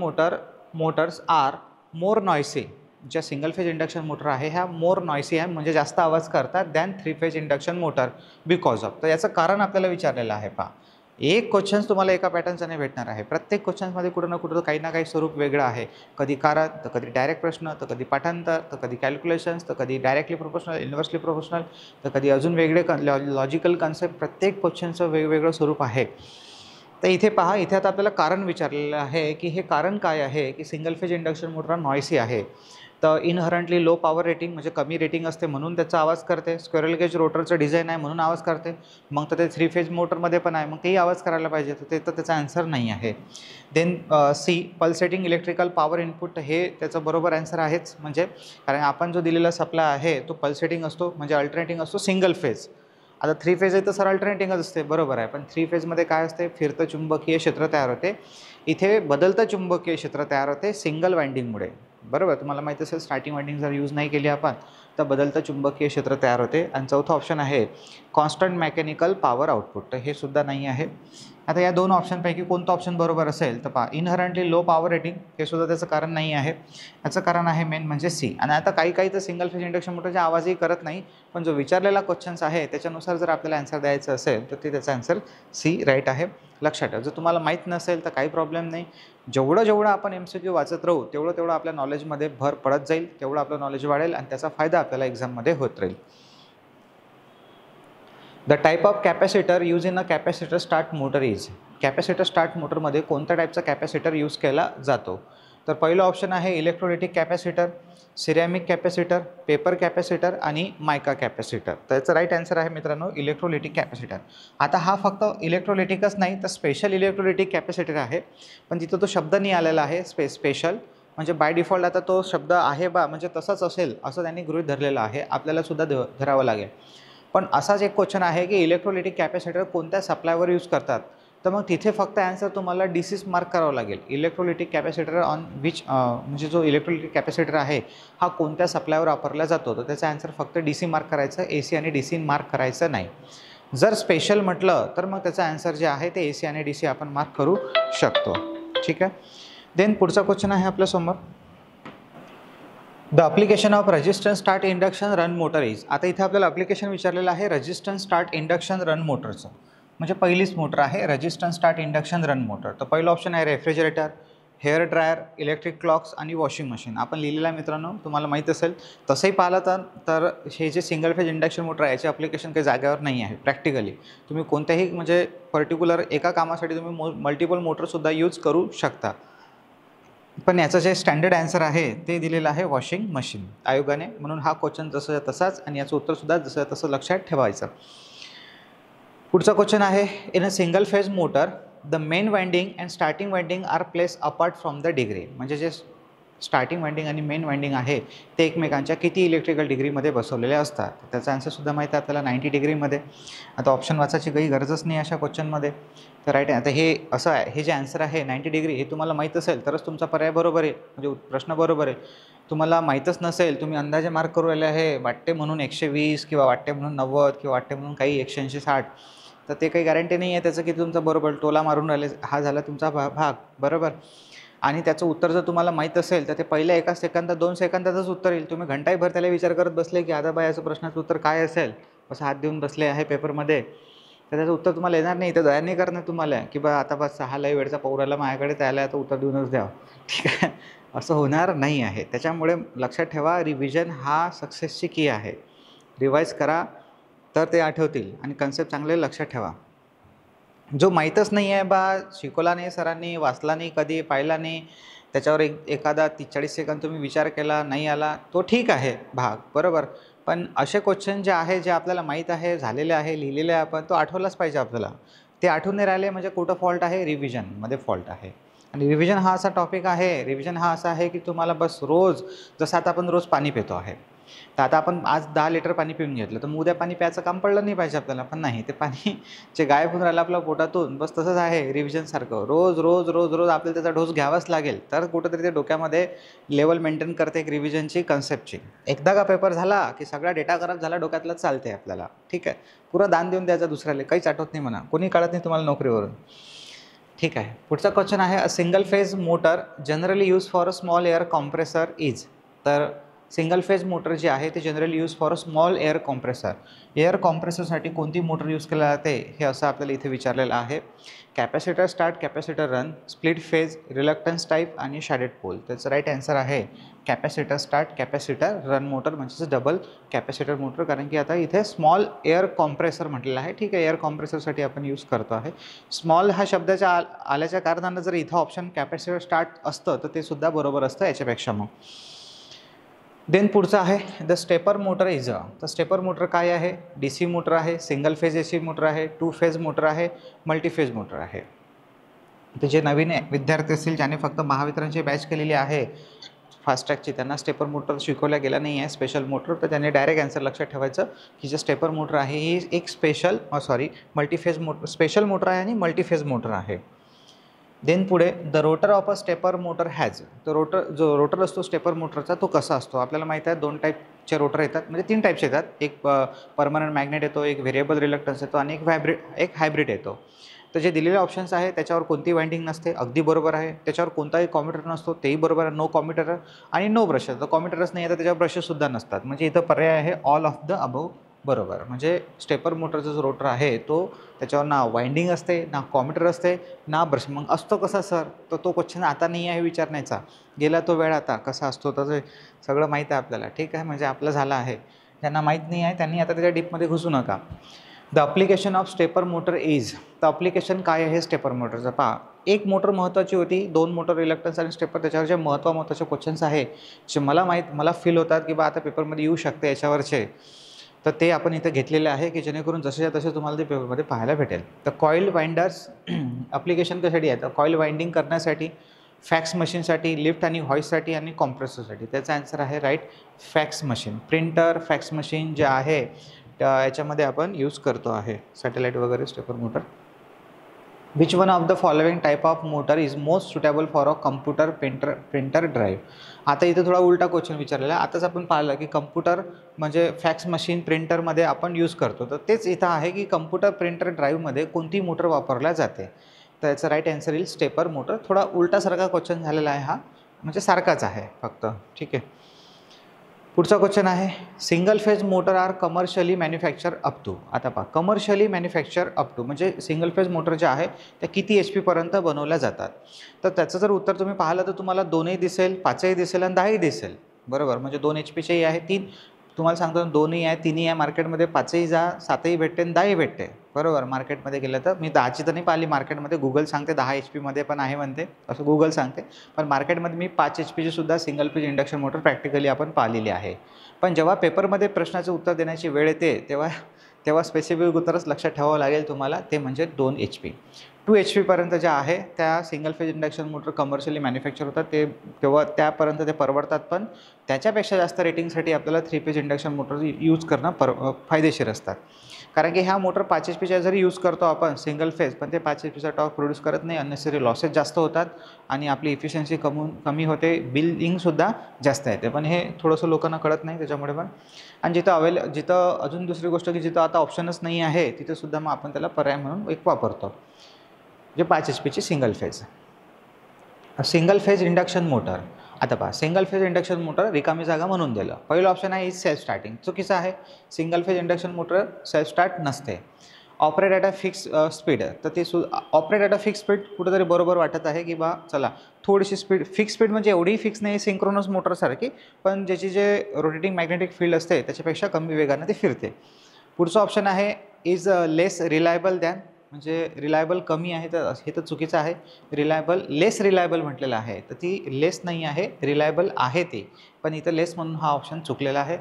Speaker 1: motors are more noisy. ज्या सिंगल फेज इंडक्शन मोटर आहे ह्या मोर नॉयसी आहे, म्हणजे जास्त आवाज करतात than 3 phase induction motor because of. तर याचं कारण आपल्याला विचारलेलं आहे. पहा, एक क्वेश्चन्स तुम्हाला एका पॅटर्नचा नाही भेटणार आहे. प्रत्येक क्वेश्चन्समध्ये कुठं ना कुठं काही ना काही स्वरूप वेगळं आहे. कधी कारण, तर कधी डायरेक्ट प्रश्न, तर कधी पाठांतर, तर कधी कॅल्क्युलेशन्स, तर कधी डायरेक्टली प्रोपोर्शनल, इन्व्हर्सली प्रोपोर्शनल, तर कधी अजून वेगळे लॉजिकल कन्सेप्ट. प्रत्येक क्वेश्चनचं वेगवेगळं स्वरूप आहे. तर इथे पहा, इथे आता आपल्याला कारण विचारलेलं आहे की हे कारण काय आहे की सिंगल फेज इंडक्शन मोटर नॉयसी आहे. तर इनहरंटली लो पॉवर रेटिंग, म्हणजे कमी रेटिंग असते म्हणून त्याचा आवाज करते. स्क्वेरल गेज रोटरचं डिझाईन आहे म्हणून आवाज करते. मग तर ते 3 फेज मोटरमध्ये पण आहे, मग तेही आवाज करायला पाहिजे. तर ते तर त्याचा आन्सर नाही आहे. Then C pulsating electrical power input, हे त्याचं बरोबर आन्सर आहेच. म्हणजे कारण आपण जो दिलेला सप्लाय आहे तो पल्सेटिंग असतो, म्हणजे अल्टरनेटिंग असतो सिंगल फेज. आता 3 फेज आहे तर सर अल्टरनेटिंगच असते, बरोबर आहे. पण 3 फेजमध्ये काय असते, फिरतं चुंबकीय क्षेत्र तयार होते. इथे बदलतं चुंबकीय क्षेत्र तयार होते सिंगल वाइंडिंगमुळे, बरोबर. तुम्हाला माहीत असेल स्टार्टिंग वाइंडिंग जर यूज नाही केली आपण तर बदलतं चुंबकीय क्षेत्र तयार होते. आणि चौथा ऑप्शन आहे कॉन्स्टंट मेकॅनिकल पॉवर आउटपुट, तर हे सुद्धा नाही आहे. आता या दोन ऑप्शनपैकी कोणतं ऑप्शन बरोबर असेल तर पहा, इनहरंटली लो पॉवर रेटिंग हे सुद्धा त्याचं कारण नाही आहे. याचं कारण आहे मेन म्हणजे सी. आणि आता काही तर सिंगल फेज इंडक्शन मोटरचे आवाजही करत नाही, पण जो विचारलेला क्वेश्चन्स आहे त्याच्यानुसार जर आपल्याला आन्सर द्यायचं असेल तर ते त्याचा आन्सर सी राईट आहे. लक्षात ठेवा, जर तुम्हाला माहीत नसेल तर काही प्रॉब्लेम नाही. जेवढं आपण MCQ वाचत राहू तेवढं आपल्या नॉलेजमध्ये भर पडत जाईल, तेवढं आपलं नॉलेज वाढेल आणि त्याचा फायदा आपल्याला एक्झाममध्ये होत राहील. The type of capacitor use in a capacitor start motor is. Capacitor start मोटरमध्ये कोणत्या टाईपचा कॅपॅसिटर यूज केला जातो. तर पहिलं ऑप्शन आहे electrolytic capacitor, ceramic capacitor, paper capacitor आणि मायका कॅपॅसिटर. तर याचं राईट आन्सर आहे मित्रांनो इलेक्ट्रोलिटिक कॅपॅसिटर. आता हा फक्त इलेक्ट्रोलिटिकच नाही तर स्पेशल इलेक्ट्रोलिटिक कॅपॅसिटर आहे, पण तिथं तो शब्द नाही आलेला आहे स्पेशल. म्हणजे बाय डिफॉल्ट आता तो शब्द आहे म्हणजे तसंच असेल असं त्यांनी गृहीत धरलेलं आहे, आपल्याला सुद्धा धरावं लागेल. पण असाच एक क्वेश्चन आहे की इलेक्ट्रोलिटिक कॅपॅसिटर कोणत्या सप्लायवर यूज करतात. तर मग तिथे फक्त आन्सर तुम्हाला DCच मार्क करावं लागेल. इलेक्ट्रोलिटिक कॅपॅसिटर ऑन विच, म्हणजे जो इलेक्ट्रोलिटिक कॅपॅसिटर आहे हा कोणत्या सप्लायवर वापरला जातो, तर त्याचा आन्सर फक्त DC मार्क करायचं, AC आणि DC मार्क करायचं नाही. जर स्पेशल म्हटलं तर मग त्याचा आन्सर जे आहे ते AC आणि DC आपण मार्क करू शकतो, ठीक आहे. देन पुढचा क्वेश्चन आहे आपल्यासमोर, the application of resistance start induction run motor is. आता इथे आपल्याला अप्लिकेशन विचारलेलं आहे रेजिस्टन्स स्टार्ट इंडक्शन रन मोटरचं. म्हणजे पहिलीच मोटर आहे resistance start induction run motor. तर पहिलं ऑप्शन आहे refrigerator, hair dryer, electric clocks आणि वॉशिंग मशीन. आपण लिहिलेलं आहे मित्रांनो, तुम्हाला माहीत असेल. तसंही पाहिलं तर हे जे सिंगल फेज इंडक्शन मोटर आहे याचे अप्लिकेशन काही जागेवर नाही आहे. प्रॅक्टिकली तुम्ही कोणत्याही म्हणजे पर्टिक्युलर एका कामासाठी तुम्ही मल्टिपल मोटरसुद्धा यूज करू शकता. पण याचं जे स्टँडर्ड आन्सर आहे ते दिलेलं आहे वॉशिंग मशीन आयोगाने. म्हणून हा क्वेश्चन जसं तसाच आणि याचं उत्तरसुद्धा जसं तसं लक्षात ठेवायचं. पुढचा क्वेश्चन आहे, in a single phase motor the main winding and starting winding are place apart from the degree. म्हणजे जे स्टार्टिंग वाइंडिंग आणि मेन वाइंडिंग आहे ते एकमेकांच्या किती इलेक्ट्रिकल डिग्रीमध्ये बसवलेले असतात. त्याचा आन्सरसुद्धा माहिती आहे आपल्याला 90 डिग्रीमध्ये. आता ऑप्शन वाचायची काही गरजच नाही अशा क्वेश्चनमध्ये. तर राईट आहे. आता हे असं आहे, हे जे आन्सर आहे 90 डिग्री हे तुम्हाला माहीत असेल तरच तुमचा पर्याय बरोबर आहे, म्हणजे प्रश्न बरोबर आहे. तुम्हाला माहीतच नसेल, तुम्ही अंदाजे मार्क करू राहिले आहे, वाटते म्हणून 120 किंवा वाटते म्हणून 90 किंवा वाटते म्हणून काही 180-60, तर ते काही गॅरंटी नाही आहे त्याचं की तुमचा बरोबर टोला मारून राहिले. हा झाला तुमचा भाग, बरोबर. आणि त्याचं उत्तर जर तुम्हाला माहीत असेल तर ते पहिल्या 1 सेकंदात 2 सेकंदातच उत्तर येईल. तुम्ही घंटाभर त्याला विचार करत बसले की आता बाय याचं प्रश्नाचं उत्तर काय असेल, असं हात देऊन बसले आहे पेपरमध्ये, तर त्याचं उत्तर तुम्हाला येणार नाही. तर दया नाही करणार तुम्हाला की बा आता बस 6 लय वेळचा पौराला माझ्याकडे त्याला आता उत्तर देऊनच द्यावं, ठीक आहे. असं होणार नाही आहे. त्याच्यामुळे लक्षात ठेवा, रिव्हिजन हा सक्सेसची की आहे. रिवाईज करा तर ते आठवतील आणि कन्सेप्ट चांगले लक्षात ठेवा. जो माहीतच नाही आहे बा, शिकवला नाही सरांनी, वाचला नाही, कधी पाहिला नाही, त्याच्यावर एखादा 40 सेकंद तुम्ही विचार केला, नाही आला, तो ठीक आहे भाग, बरोबर. पण असे क्वेश्चन जे आहे, जे आपल्याला माहीत आहे, झालेले आहे, लिहिलेले आहे आपण, तो आठवलाच पाहिजे आपल्याला. ते आठवून नाही राहिले म्हणजे कुठं फॉल्ट आहे? रिव्हिजनमध्ये फॉल्ट आहे. आणि रिव्हिजन हा असा टॉपिक आहे, रिव्हिजन हा असा आहे की तुम्हाला बस रोज, जसं आता आपण रोज पाणी पितो आहे, तर आता आपण आज 10 लिटर पाणी पिऊन घेतलं, तर मग उद्या पाणी प्यायचं काम पडलं नाही पाहिजे आपल्याला. पण नाही, ते पाणी जे गायब होऊन राहिलं आपल्या पोटातून, बस तसंच आहे रिव्हिजनसारखं. रोज रोज रोज रोज आपल्याला त्याचा डोस घ्यावाच लागेल, तर कुठंतरी ते डोक्यामध्ये लेवल मेंटेन करते एक रिव्हिजनची कन्सेप्टची. एकदा का पेपर झाला की सगळा डेटा खराब झाला डोक्यातला, चालते आपल्याला, ठीक आहे. पुरा दान देऊन द्यायचा दुसऱ्याला, काहीच आठवत नाही म्हणा, कोणी काढत नाही तुम्हाला नोकरीवरून, ठीक आहे. पुढचा क्वेश्चन आहे, a single phase motor generally use for a small air compressor is. तर सिंगल फेज मोटर जी आहे ते generally use for a small air compressor. Air कॉम्प्रेसरसाठी कोणती मोटर यूज केली जाते हे असं आपल्याला इथे विचारलेलं आहे. Capacitor start, capacitor run, split phase, reluctance type आणि शॅडेड पोल. त्याचं राईट आन्सर आहे capacitor start, capacitor run motor, म्हणजेच डबल कॅपॅसिटर मोटर. कारण की आता इथे स्मॉल एअर कॉम्प्रेसर म्हटलेलं आहे, ठीक आहे. एअर कॉम्प्रेसरसाठी आपण यूज करतो आहे. स्मॉल हा शब्दाच्या आल्याच्या कारणानं जर इथं ऑप्शन कॅपॅसिटर स्टार्ट असतं तर ते सुद्धा बरोबर असतं याच्यापेक्षा. मग देन पुढचं आहे, द स्टेपर मोटर इज अ. तर स्टेपर मोटर काय आहे? DC मोटर आहे, सिंगल फेज AC मोटर आहे, 2 फेज मोटर आहे, मल्टीफेज मोटर आहे. ते जे नवीन विद्यार्थी असतील ज्याने फक्त महावितरणची बॅच केलेली आहे फास्ट ट्रॅकची, त्यांना स्टेपर मोटर शिकवल्या गेला नाही आहे, स्पेशल मोटर. तर त्यांनी डायरेक्ट आन्सर लक्षात ठेवायचं की जे स्टेपर मोटर आहे ही एक मल्टीफेज मोटर, स्पेशल मोटर आहे आणि मल्टीफेज मोटर आहे. देन पुढे, the rotor of a stepper motor has. तर जो रोटर असतो स्टेपर मोटरचा तो कसा असतो? आपल्याला माहीत आहे 2 टाईपचे रोटर येतात, म्हणजे 3 टाईप्स येतात. एक परमनंट मॅग्नेट येतो, एक व्हेरिएबल रिलक्टन्स येतो आणि एक हायब्रिड येतो. तर जे दिलेले ऑप्शन्स आहे त्याच्यावर कोणती वाइंडिंग नसते, अगदी बरोबर आहे. त्याच्यावर कोणताही कॉम्युटेटर नसतो, तेही बरोबर आहे. नो कॉम्युटेटर आणि नो ब्रशेस. तर कॉम्युटेटरच नाही आहे तर त्याच्यावर ब्रशेससुद्धा नसतात. म्हणजे इथं पर्याय आहे ऑल ऑफ द अबव, बरोबर. म्हणजे स्टेपर मोटरचा जो रोटर आहे तो, त्याच्यावर ना वाइंडिंग असते, ना कॉम्युटेटर असते, ना ब्रश. मग असतो कसा सर? तर तो क्वेश्चन आता नाही आहे विचारण्याचा, गेला तो वेळ. आता कसा असतो तसं सगळं माहीत आहे आपल्याला, ठीक आहे. म्हणजे आपलं झालं आहे. ज्यांना माहीत नाही आहे त्यांनी आता त्याच्या डीपमध्ये घुसू नका. The application of stepper motor is. तर अप्लिकेशन काय आहे स्टेपर मोटरचं? पहा, एक मोटर महत्त्वाची होती, 2 मोटर रिलक्टन्स आणि स्टेपर. त्याच्यावर जे महत्त्वाचे क्वेश्चन्स आहे जे मला फील होतात की बा आता पेपरमध्ये येऊ शकते याच्यावरचे, तर ते आपण इथं घेतलेले आहे की जेणेकरून जसेच्या तसे तुम्हाला ते पेपरमध्ये पाहायला भेटेल. तर कॉईल वाइंडर्स ॲप्लिकेशन कशासाठी आहे? तर कॉईल वाइंडिंग करण्यासाठी, फॅक्स मशीनसाठी, लिफ्ट आणि हॉईससाठी आणि कॉम्प्रेसरसाठी. त्याचा आन्सर आहे right fax machine. Printer, fax machine जे आहे याच्यामध्ये आपण यूज करतो आहे, सॅटेलाईट वगैरे stepper motor. Which one of the following type of motor is most suitable for a computer printer drive. आता इथं थोडा उलटा क्वेश्चन विचारलेला आहे. आताच आपण पाहिलं की कम्प्युटर म्हणजे फॅक्स मशीन प्रिंटरमध्ये आपण यूज करतो, तर तेच इथं आहे की कम्प्युटर प्रिंटर ड्राईव्हमध्ये कोणती मोटर वापरल्या जाते. तर याचं राईट आन्सर येईल स्टेपर मोटर. थोडा उलटासारखा क्वेश्चन झालेला आहे हा, म्हणजे सारखाच आहे फक्त, ठीक आहे. पुढचा क्वेश्चन आहे, single phase motor are commercially manufacture up to. आता पहा, कमर्शियली मॅन्युफॅक्चर अप टू म्हणजे सिंगल फेज मोटर जे आहे त्या किती HP पर्यंत बनवल्या जातात. तर त्याचं जर उत्तर तुम्ही पाहिलं तर तुम्हाला 2ही दिसेल, 5ही दिसेल आणि 10ही दिसेल, बरोबर. म्हणजे 2 HPचेही आहे, 3 तुम्हाला सांगतो 2ही आहे, 3ही आहे मार्केटमध्ये, 5ही जा, 7ही भेटते आणि 10ही भेटते, बरोबर. मार्केटमध्ये गेलं तर मी 10ची तर नाही पाहिली मार्केटमध्ये, गुगल सांगते 10 HPमध्ये पण आहे म्हणते, असं गुगल सांगते. पण मार्केटमध्ये मी 5 HPची सुद्धा single phase induction motor practically आपण पाहिलेली आहे. पण जेव्हा पेपरमध्ये प्रश्नाचं उत्तर देण्याची वेळ येते तेव्हा स्पेसिफिक उत्तरच लक्षात ठेवावं लागेल तुम्हाला, ते म्हणजे 2 HP. 2 HP ज्या आहे त्या single phase induction motor commercially manufacture होतात, तेव्हा त्यापर्यंत ते परवडतात. पण त्याच्यापेक्षा जास्त रेटिंगसाठी आपल्याला 3 फेज इंडक्शन मोटर यूज करणं फायदेशीर असतात. कारण की ह्या मोटर 5 HPच्या जरी यूज करतो आपण सिंगल फेज, पण ते 5 HPचा टॉर्क प्रोड्यूस करत नाही, अननेसेसरी लॉसेस जास्त होतात आणि आपली इफिशियन्सी कमी होते, बिलिंगसुद्धा जास्त येते. पण हे थोडंसं लोकांना कळत नाही त्याच्यामुळे पण. आणि जिथं अजून दुसरी गोष्ट की जिथं आता ऑप्शनच नाही आहे तिथंसुद्धा मग आपण त्याला पर्याय म्हणून एक वापरतो, जे 5 HPची single phase. Single phase induction motor. आता पहा, सिंगल फेज इंडक्शन मोटर रिकामी जागा म्हणून दिलं. पहिलं ऑप्शन आहे इज सेल्फ स्टार्टिंग, चुकीचं आहे. Single phase induction motor self start नसते. Operate at a fix speed, तर ते operate at a fix speed कुठेतरी बरोबर वाटत आहे की बा चला थोडीशी स्पीड, फिक्स स्पीड म्हणजे एवढीही फिक्स नाही सिंक्रोनस मोटरसारखी, पण ज्याची जे रोटेटिंग मॅग्नेटिक फील्ड असते त्याच्यापेक्षा कमी वेगाने ते फिरते. पुढचं ऑप्शन आहे इज लेस रिलायबल दॅन, म्हणजे रिलायबल कमी आहे तर हे तर चुकीचं आहे. रिलायबल लेस रिलायबल म्हटलेलं आहे, तर ती लेस नाही आहे, रिलायबल आहे ती, पण इथं लेस म्हणून हा ऑप्शन चुकलेला आहे.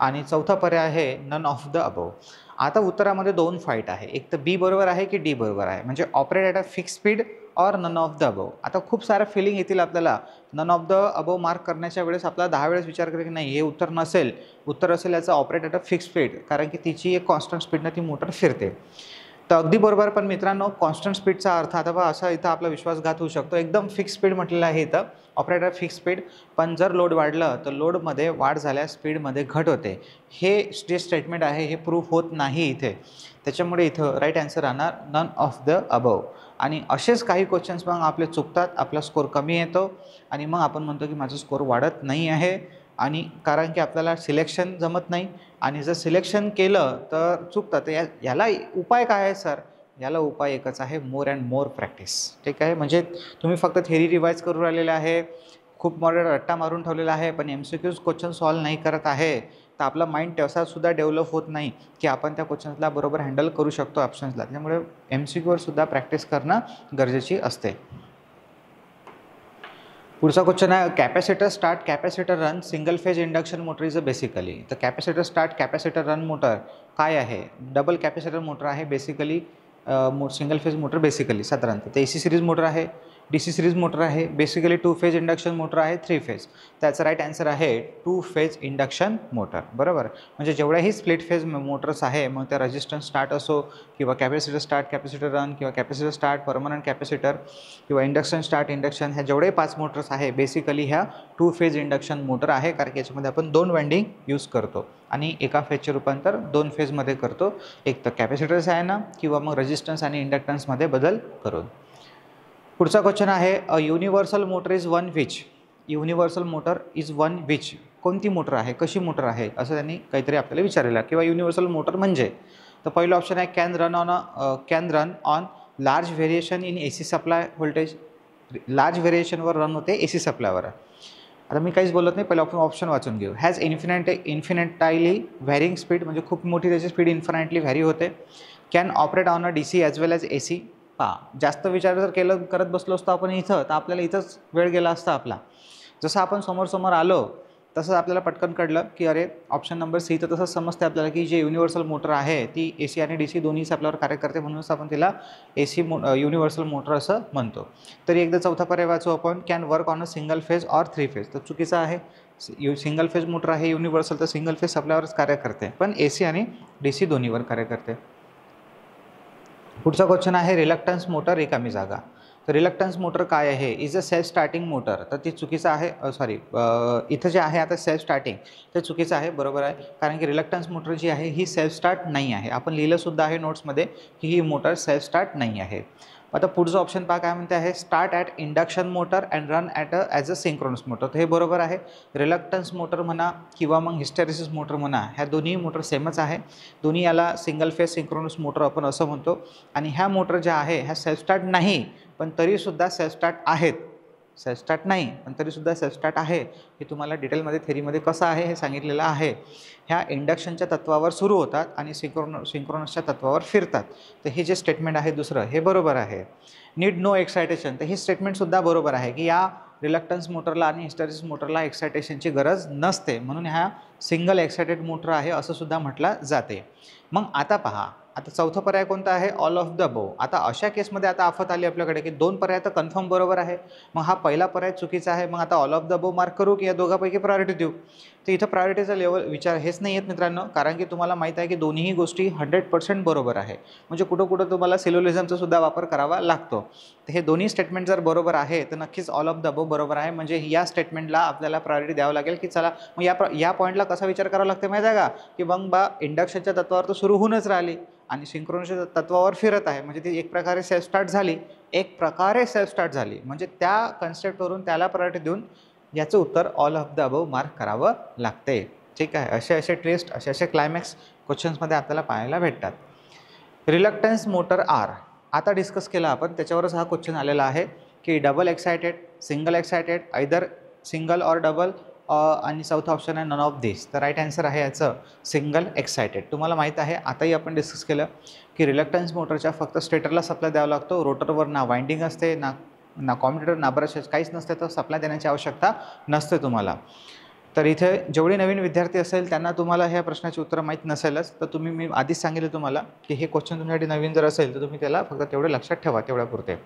Speaker 1: आणि चौथा पर्याय आहे नन ऑफ द अबोव. आता उत्तरामध्ये दोन फाईट आहे, एक तर बी बरोबर आहे की डी बरोबर आहे, म्हणजे operate at a fix speed or none of the above. आता खूप साऱ्या फिलिंग येतील आपल्याला. None of the above mark करण्याच्या वेळेस आपला 10 वेळेस विचार करेल की नाही हे उत्तर नसेल, उत्तर असेल याचा operate at a fix speed, कारण की तिची एक कॉन्स्टंट स्पीडनं ती मोटर फिरते. तर अगदी बरोबर, पण मित्रांनो कॉन्स्टंट स्पीडचा अर्थ आता बघा असा इथं आपला विश्वासघात होऊ शकतो. एकदम फिक्स स्पीड म्हटलेलं आहे इथं, ऑपरेट ॲट फिक्स स्पीड, पण जर लोड वाढलं तर लोडमध्ये वाढ झाल्यास स्पीडमध्ये घट होते. हे जे स्टेटमेंट आहे हे प्रूफ होत नाही इथे, त्याच्यामुळे इथं राईट आन्सर राहणार नन ऑफ द अबोव. आणि असेच काही क्वेश्चन्स मग आपले चुकतात, आपला स्कोर कमी येतो आणि मग आपण म्हणतो की माझा स्कोर वाढत नाही आहे, आणि कारण की आपल्याला सिलेक्शन जमत नाही, आणि जर सिलेक्शन केलं तर चुकतं. तर याला उपाय काय आहे सर? याला उपाय एकच आहे, मोर अँड मोर प्रॅक्टिस. ठीक आहे, म्हणजे तुम्ही फक्त थेरी रिवाईज करून राहिलेले आहे, खूप मोठा रट्टा मारून ठेवलेला आहे, पण MCQs क्वेश्चन सॉल्व नाही करत आहे, तर आपला माइंड तसासुद्धा डेव्हलप होत नाही की आपण त्या क्वेश्चन्सला बरोबर हँडल करू शकतो ऑप्शन्सला. त्यामुळे MCQवर सुद्धा प्रॅक्टिस करणं गरजेची असते. पुढचा क्वेश्चन आहे capacitor start capacitor run single phase induction motor is a basically. तर capacitor start capacitor run motor काय आहे? डबल कॅपॅसिटर मोटर आहे basically, single phase motor basically साधारणतः. ते AC सिरीज मोटर आहे, DC सिरीज मोटर आहे, basically 2 phase induction motor आहे, 3 phase. त्याचं राईट आन्सर आहे 2 फेज इंडक्शन मोटर. बरोबर, म्हणजे जेवढ्याही स्प्लिट फेज मोटर्स आहे, मग त्या रेजिस्टन्स स्टार्ट असो किंवा कॅपॅसिटर स्टार्ट कॅपॅसिटर रन किंवा कॅपॅसिटर स्टार्ट परमनंट कॅपॅसिटर किंवा इंडक्शन स्टार्ट इंडक्शन, ह्या जेवढे 5 मोटर्स आहे बेसिकली ह्या 2 फेज इंडक्शन मोटर आहे, कारण की याच्यामध्ये आपण 2 वाइंडिंग यूज करतो आणि एका फेजचे रूपांतर 2 फेजमध्ये करतो, एक तर कॅपॅसिटर्स आहे ना किंवा मग रेजिस्टन्स आणि इंडक्टन्समध्ये बदल करून. पुढचा क्वेश्चन आहे अ universal motor is one which. Universal motor is one which, कोणती मोटर आहे, कशी मोटर आहे, असं त्यांनी काहीतरी आपल्याला विचारलेलं आहे. किंवा युनिव्हर्सल मोटर म्हणजे, तर पहिलं ऑप्शन आहे can run on large variation in AC supply voltage. Large व्हेरिएशनवर रन होते AC सप्लायवर. आता मी काहीच बोलत नाही, पहिलं ऑप्शन वाचून घेऊ. हॅज इन्फिनिटायली व्हॅरिंग स्पीड, म्हणजे खूप मोठी त्याची स्पीड इन्फिनाइटली व्हॅरी होते. Can operate on a DC as well as AC. जास्त विचार जर करत बसलो असतो आपण इथं, तर आपल्याला इथंच वेळ गेला असता आपला. जसं आपण समोर आलो तसं आपल्याला पटकन कळलं की अरे ऑप्शन नंबर सी, तर तसंच समजते आपल्याला की जे युनिव्हर्सल मोटर आहे ती AC आणि DC दोन्ही आपल्यावर कार्य करते, म्हणूनच आपण तिला युनिव्हर्सल मोटर असं म्हणतो. तरी एकदा चौथा पर्याय वाचू आपण, can work on a single phase or 3 phase. तर चुकीचं आहे, सिंगल फेज मोटर आहे युनिव्हर्सल, तर सिंगल फेज आपल्यावरच कार्य करते, पण AC आणि DC दोन्हीवर कार्य करते. पुढचा क्वेश्चन आहे रिलक्टन्स मोटर रिकामी जागा. तर रिलक्टन्स मोटर काय आहे? Is a self starting motor. तर ती चुकीचं आहे, इथं जे आहे आता सेल्फ स्टार्टिंग, ते चुकीचं आहे. बरोबर आहे, कारण की रिलक्टन्स मोटर जी आहे ही सेल्फ स्टार्ट नाही आहे. आपण लिहिलंसुद्धा आहे नोट्समध्ये की ही मोटर सेल्फ स्टार्ट नाही आहे. आता पुढचं ऑप्शन पहा काय म्हणते आहे, start at induction motor and run as a synchronous motor. तर हे बरोबर आहे. रिलक्टन्स मोटर म्हणा किंवा मग हिस्टेरिसिस मोटर म्हणा, ह्या दोन्ही मोटर सेमच आहे. दोन्ही याला सिंगल फेज सिंक्रोनस मोटर आपण असं म्हणतो. आणि ह्या मोटर ज्या आहे ह्या सेल्फ स्टार्ट नाही, पण तरीसुद्धा सेल्फ स्टार्ट आहेत. सेल्फ स्टार्ट नाही पण तरीसुद्धा सेल्फ स्टार्ट आहे, हे तुम्हाला डिटेलमध्ये थेरीमध्ये कसं आहे हे सांगितलेलं आहे. ह्या इंडक्शनच्या तत्वावर सुरू होतात आणि सिंक्रोनसच्या तत्वावर फिरतात. तर हे जे स्टेटमेंट आहे दुसरं, हे बरोबर आहे. नीड नो एक्सायटेशन, तर हे स्टेटमेंटसुद्धा बरोबर आहे की या रिलक्टन्स मोटरला आणि हिस्टेरिसिस मोटरला एक्सायटेशनची गरज नसते, म्हणून ह्या सिंगल एक्सायटेड मोटर आहे असं सुद्धा म्हटलं जाते. मग आता पहा, आता चौथा पर्याय कोणता आहे? All of the above. आता अशा केसमध्ये आता आफत आली आपल्याकडे की 2 पर्याय तर कन्फर्म बरोबर आहे, मग हा पहिला पर्याय चुकीचा आहे. मग आता all of the above mark करू की या दोघांपैकी प्रायोरिटी देऊ? तर इथं प्रायोरिटीचा विचार हेच नाही आहेत मित्रांनो, कारण की तुम्हाला माहीत आहे की दोन्ही गोष्टी 100% बरोबर आहे. म्हणजे कुठं तुम्हाला सिलोलिझमचा सुद्धा वापर करावा लागतो. तर हे दोन्ही स्टेटमेंट जर बरोबर आहे तर नक्कीच ऑल ऑफ द अबोव बरोबर आहे. म्हणजे या स्टेटमेंटला आपल्याला प्रायोरिटी द्यावं लागेल की चला मग या पॉईंटला कसा विचार करावा लागते माहीत आहे का, की मग इंडक्शनच्या तत्वावर तर सुरू होऊनच राहिली आणि सिंक्रोनसच्या तत्वावर फिरत आहे, म्हणजे ती एक प्रकारे सेल्फ स्टार्ट झाली. म्हणजे त्या कन्सेप्टवरून त्याला प्रायोरिटी देऊन याचं उत्तर all of the above mark करावं लागते. ठीक आहे, असे ट्विस्ट, असे क्लायमॅक्स क्वेश्चन्समध्ये आपल्याला पाहायला भेटतात. रिलक्टन्स मोटर आर आता डिस्कस केला आपण, त्याच्यावरच हा क्वेश्चन आलेला आहे की double excited, single excited, either single और डबल, आणि चौथा ऑप्शन आहे नन ऑफ दिस. तर राईट आन्सर आहे याचं सिंगल एक्सायटेड. तुम्हाला माहीत आहे, आताही आपण डिस्कस केलं की रिलक्टन्स मोटरच्या फक्त स्टेटरला सप्लाय द्यावा लागतो, रोटरवर ना वाइंडिंग असते, ना कॉम्प्युटर, ना ब्रशेस, काहीच नसते, तर सप्लाय देण्याची आवश्यकता नसते तुम्हाला. तर इथे जेवढे नवीन विद्यार्थी असेल त्यांना तुम्हाला ह्या प्रश्नाची उत्तर माहीत नसेलच, तर मी आधीच सांगितलं तुम्हाला की हे क्वेश्चन तुमच्यासाठी नवीन जर असेल तर तुम्ही त्याला फक्त तेवढे लक्षात ठेवा, तेवढ्यापुरते.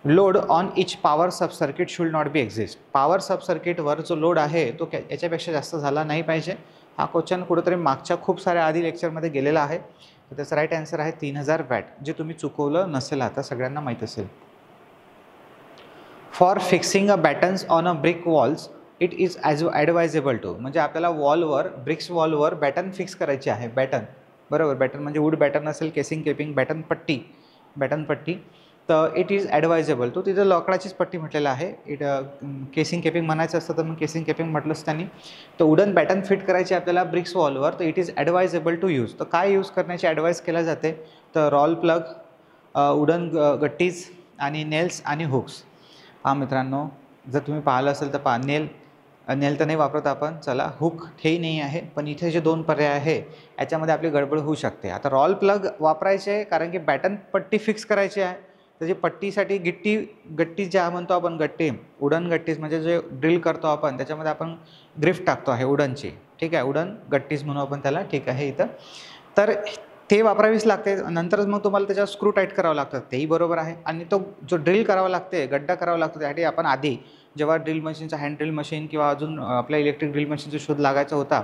Speaker 1: Load on each power sub circuit should not be exist. Power sub सर्किटवर जो लोड आहे तो याच्यापेक्षा जास्त झाला नाही पाहिजे. हा क्वेश्चन कुठंतरी मागच्या खूप साऱ्या आधी लेक्चरमध्ये गेलेला आहे. तर त्याचा राईट आन्सर आहे 3000 वॅट, जे तुम्ही चुकवलं नसेल, आता सगळ्यांना माहीत असेल. For fixing a battens on a brick walls it is advisable to. म्हणजे आपल्याला वॉलवर, ब्रिक्स वॉलवर बॅटन फिक्स करायची आहे. बॅटन, बरोबर, बॅटन म्हणजे वूड बॅटन असेल, केसिंग केपिंग, बॅटन पट्टी. तर इट इज ॲडवायजेबल, तो तिथं लाकडाचीच पट्टी म्हटलेलं आहे. केसिंग केपिंग म्हणायचं असतं तर मग केसिंग केपिंग म्हटलंच त्यांनी. तर वुडन बॅटन फिट करायची आपल्याला ब्रिक्स वॉलवर, तर it is advisable to use. तर काय यूज करण्याची ॲडवाईस केल्या जाते, तर रॉल प्लग, वुडन गट्टीज आणि नेल्स आणि हुक्स. हा मित्रांनो, जर तुम्ही पाहिलं असेल तर नेल तर नाही वापरत आपण, चला हुक हेही नाही आहे, पण इथे जे दोन पर्याय आहे याच्यामध्ये आपली गडबड होऊ शकते. आता रॉल प्लग वापरायचे कारण की बॅटन पट्टी फिक्स करायची आहे. त्याची पट्टीसाठी गट्टी ज्या म्हणतो आपण, गट्टी वुडन गट्टीज म्हणजे जे ड्रिल करतो आपण त्याच्यामध्ये आपण ग्रिफ्ट टाकतो आहे वुडनची, ठीक आहे, वुडन गट्टीज म्हणू आपण त्याला, ठीक आहे इथं. तर ते वापरावीच लागते. नंतरच मग तुम्हाला त्याच्यावर स्क्रू टाईट करावं लागतं, तेही बरोबर आहे. आणि तो जो ड्रिल करावा लागते, गड्डा करावा लागतो, त्यासाठी आपण आधी जेव्हा ड्रिल मशीनचा, हँड ड्रिल मशीन किंवा अजून आपल्या इलेक्ट्रिक ड्रिल मशीनचा शोध लागायचा होता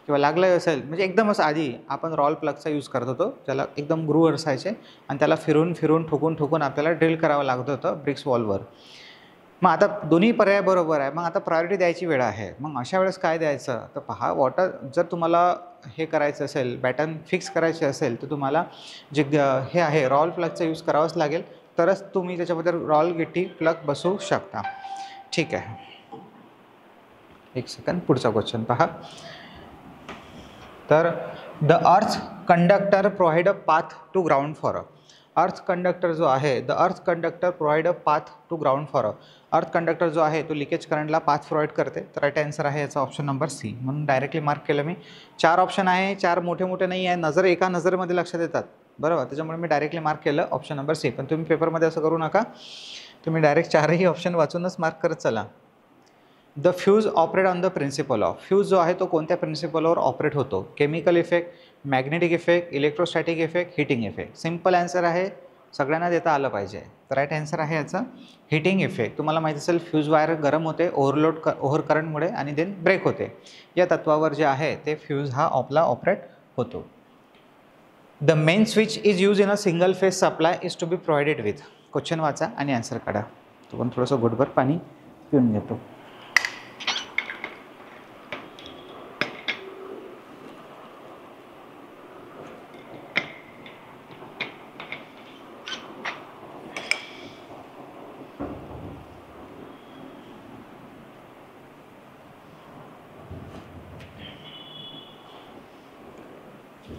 Speaker 1: किंवा लागलं असेल, म्हणजे एकदमच आधी आपण रॉल प्लगचा यूज करत होतो. त्याला एकदम ग्रू असायचे आणि त्याला फिरून ठोकून आपल्याला ड्रिल करावं लागत होतं ब्रिक्स वॉलवर. मग आता दोन्ही पर्याय बरोबर आहे, मग आता प्रायोरिटी द्यायची वेळ आहे. मग अशा वेळेस काय द्यायचं, तर पहा, जर तुम्हाला हे करायचं असेल, बॅटन फिक्स करायचे असेल, तर तुम्हाला जे हे आहे रॉल प्लगचा यूज करावाच लागेल, तरच तुम्ही त्याच्यामध्ये रॉल गिट्टी प्लग बसवू शकता. ठीक आहे, एक सेकंड, पुढचा क्वेश्चन पहा. तर the earth conductor provide a path to ground for a. Earth conductor जो आहे, the earth conductor provide a path to ground for a. Earth conductor जो आहे तो लिकेज करंटला पाथ प्रोव्हाइड करते. तर राईट आन्सर आहे याचा ऑप्शन नंबर सी. म्हणून डायरेक्टली मार्क केलं मी. 4 ऑप्शन आहे, 4 मोठे नाही आहे, एका नजरेमध्ये लक्षात येतात, बरोबर, त्याच्यामुळे मी डायरेक्टली मार्क केलं ऑप्शन नंबर सी. पण तुम्ही पेपरमध्ये असं करू नका, तुम्ही डायरेक्ट 4ही ऑप्शन वाचूनच मार्क करत चला. The fuse operate on the principle of. Fuse जो आहे तो कोणत्या प्रिन्सिपलवर ऑपरेट होतो, chemical effect, magnetic effect, electrostatic effect, heating effect. Simple answer आहे, सगळ्यांना देता आलं पाहिजे. तर राईट आन्सर आहे याचा हिटिंग इफेक्ट. तुम्हाला माहिती असेल, फ्यूज वायर गरम होते ओव्हर करंटमुळे आणि देन ब्रेक होते. या तत्वावर जे आहे ते फ्यूज हा आपला ऑपरेट होतो. The main switch is use in a single phase supply is to be provided with. Question वाचा आणि आन्सर काढा. तो पण थोडंसं घोटभर पाणी पिऊन घेतो.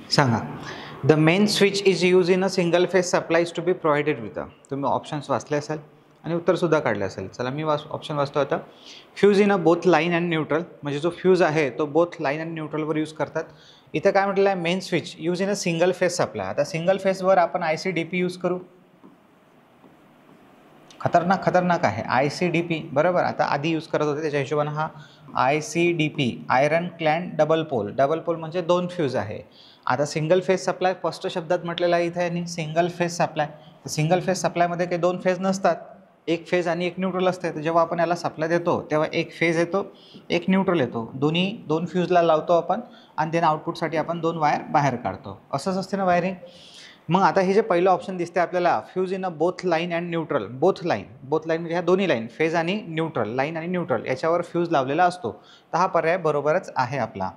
Speaker 1: सांगा. The main switch is use in a single phase supply is to be provided with. तुम्ही ऑप्शन्स वाचले असाल आणि उत्तरसुद्धा काढले असेल. चला मी ऑप्शन वाचतो आता. Fuse in a both line and neutral. म्हणजे जो फ्यूज आहे तो बोथ लाईन अँड न्यूट्रलवर यूज करतात. इथं काय म्हटलं आहे, main switch use in a single phase supply. आता सिंगल फेजवर आपण ICDP यूज करू. खतरनाक आहे ICDP, बरोबर. आता आधी यूज करत होते त्याच्या हिशोबानं हा ICDP, आयरन क्लॅड डबल पोल म्हणजे 2 फ्यूज आहे. आता सिंगल फेज सप्लाय स्पष्ट शब्दात म्हटलेला आहे इथे आणि single phase supply. Single phase सप्लायमध्ये काही 2 फेज नसतात, एक फेज आणि एक न्यूट्रल असते. तर जेव्हा आपण याला सप्लाय देतो तेव्हा एक फेज येतो, एक न्यूट्रल येतो. दोन्ही 2 फ्यूजला लावतो आपण आणि देन आउटपुटसाठी आपण 2 वायर बाहेर काढतो. असंच असते ना वायरिंग. मग आता हे जे पहिलं ऑप्शन दिसते आपल्याला, fuse in a both line and neutral. Both line म्हणजे ह्या दोन्ही लाईन, फेज आणि न्यूट्रल, लाईन आणि न्यूट्रल याच्यावर फ्यूज लावलेला असतो. तर हा पर्याय बरोबरच आहे आपला.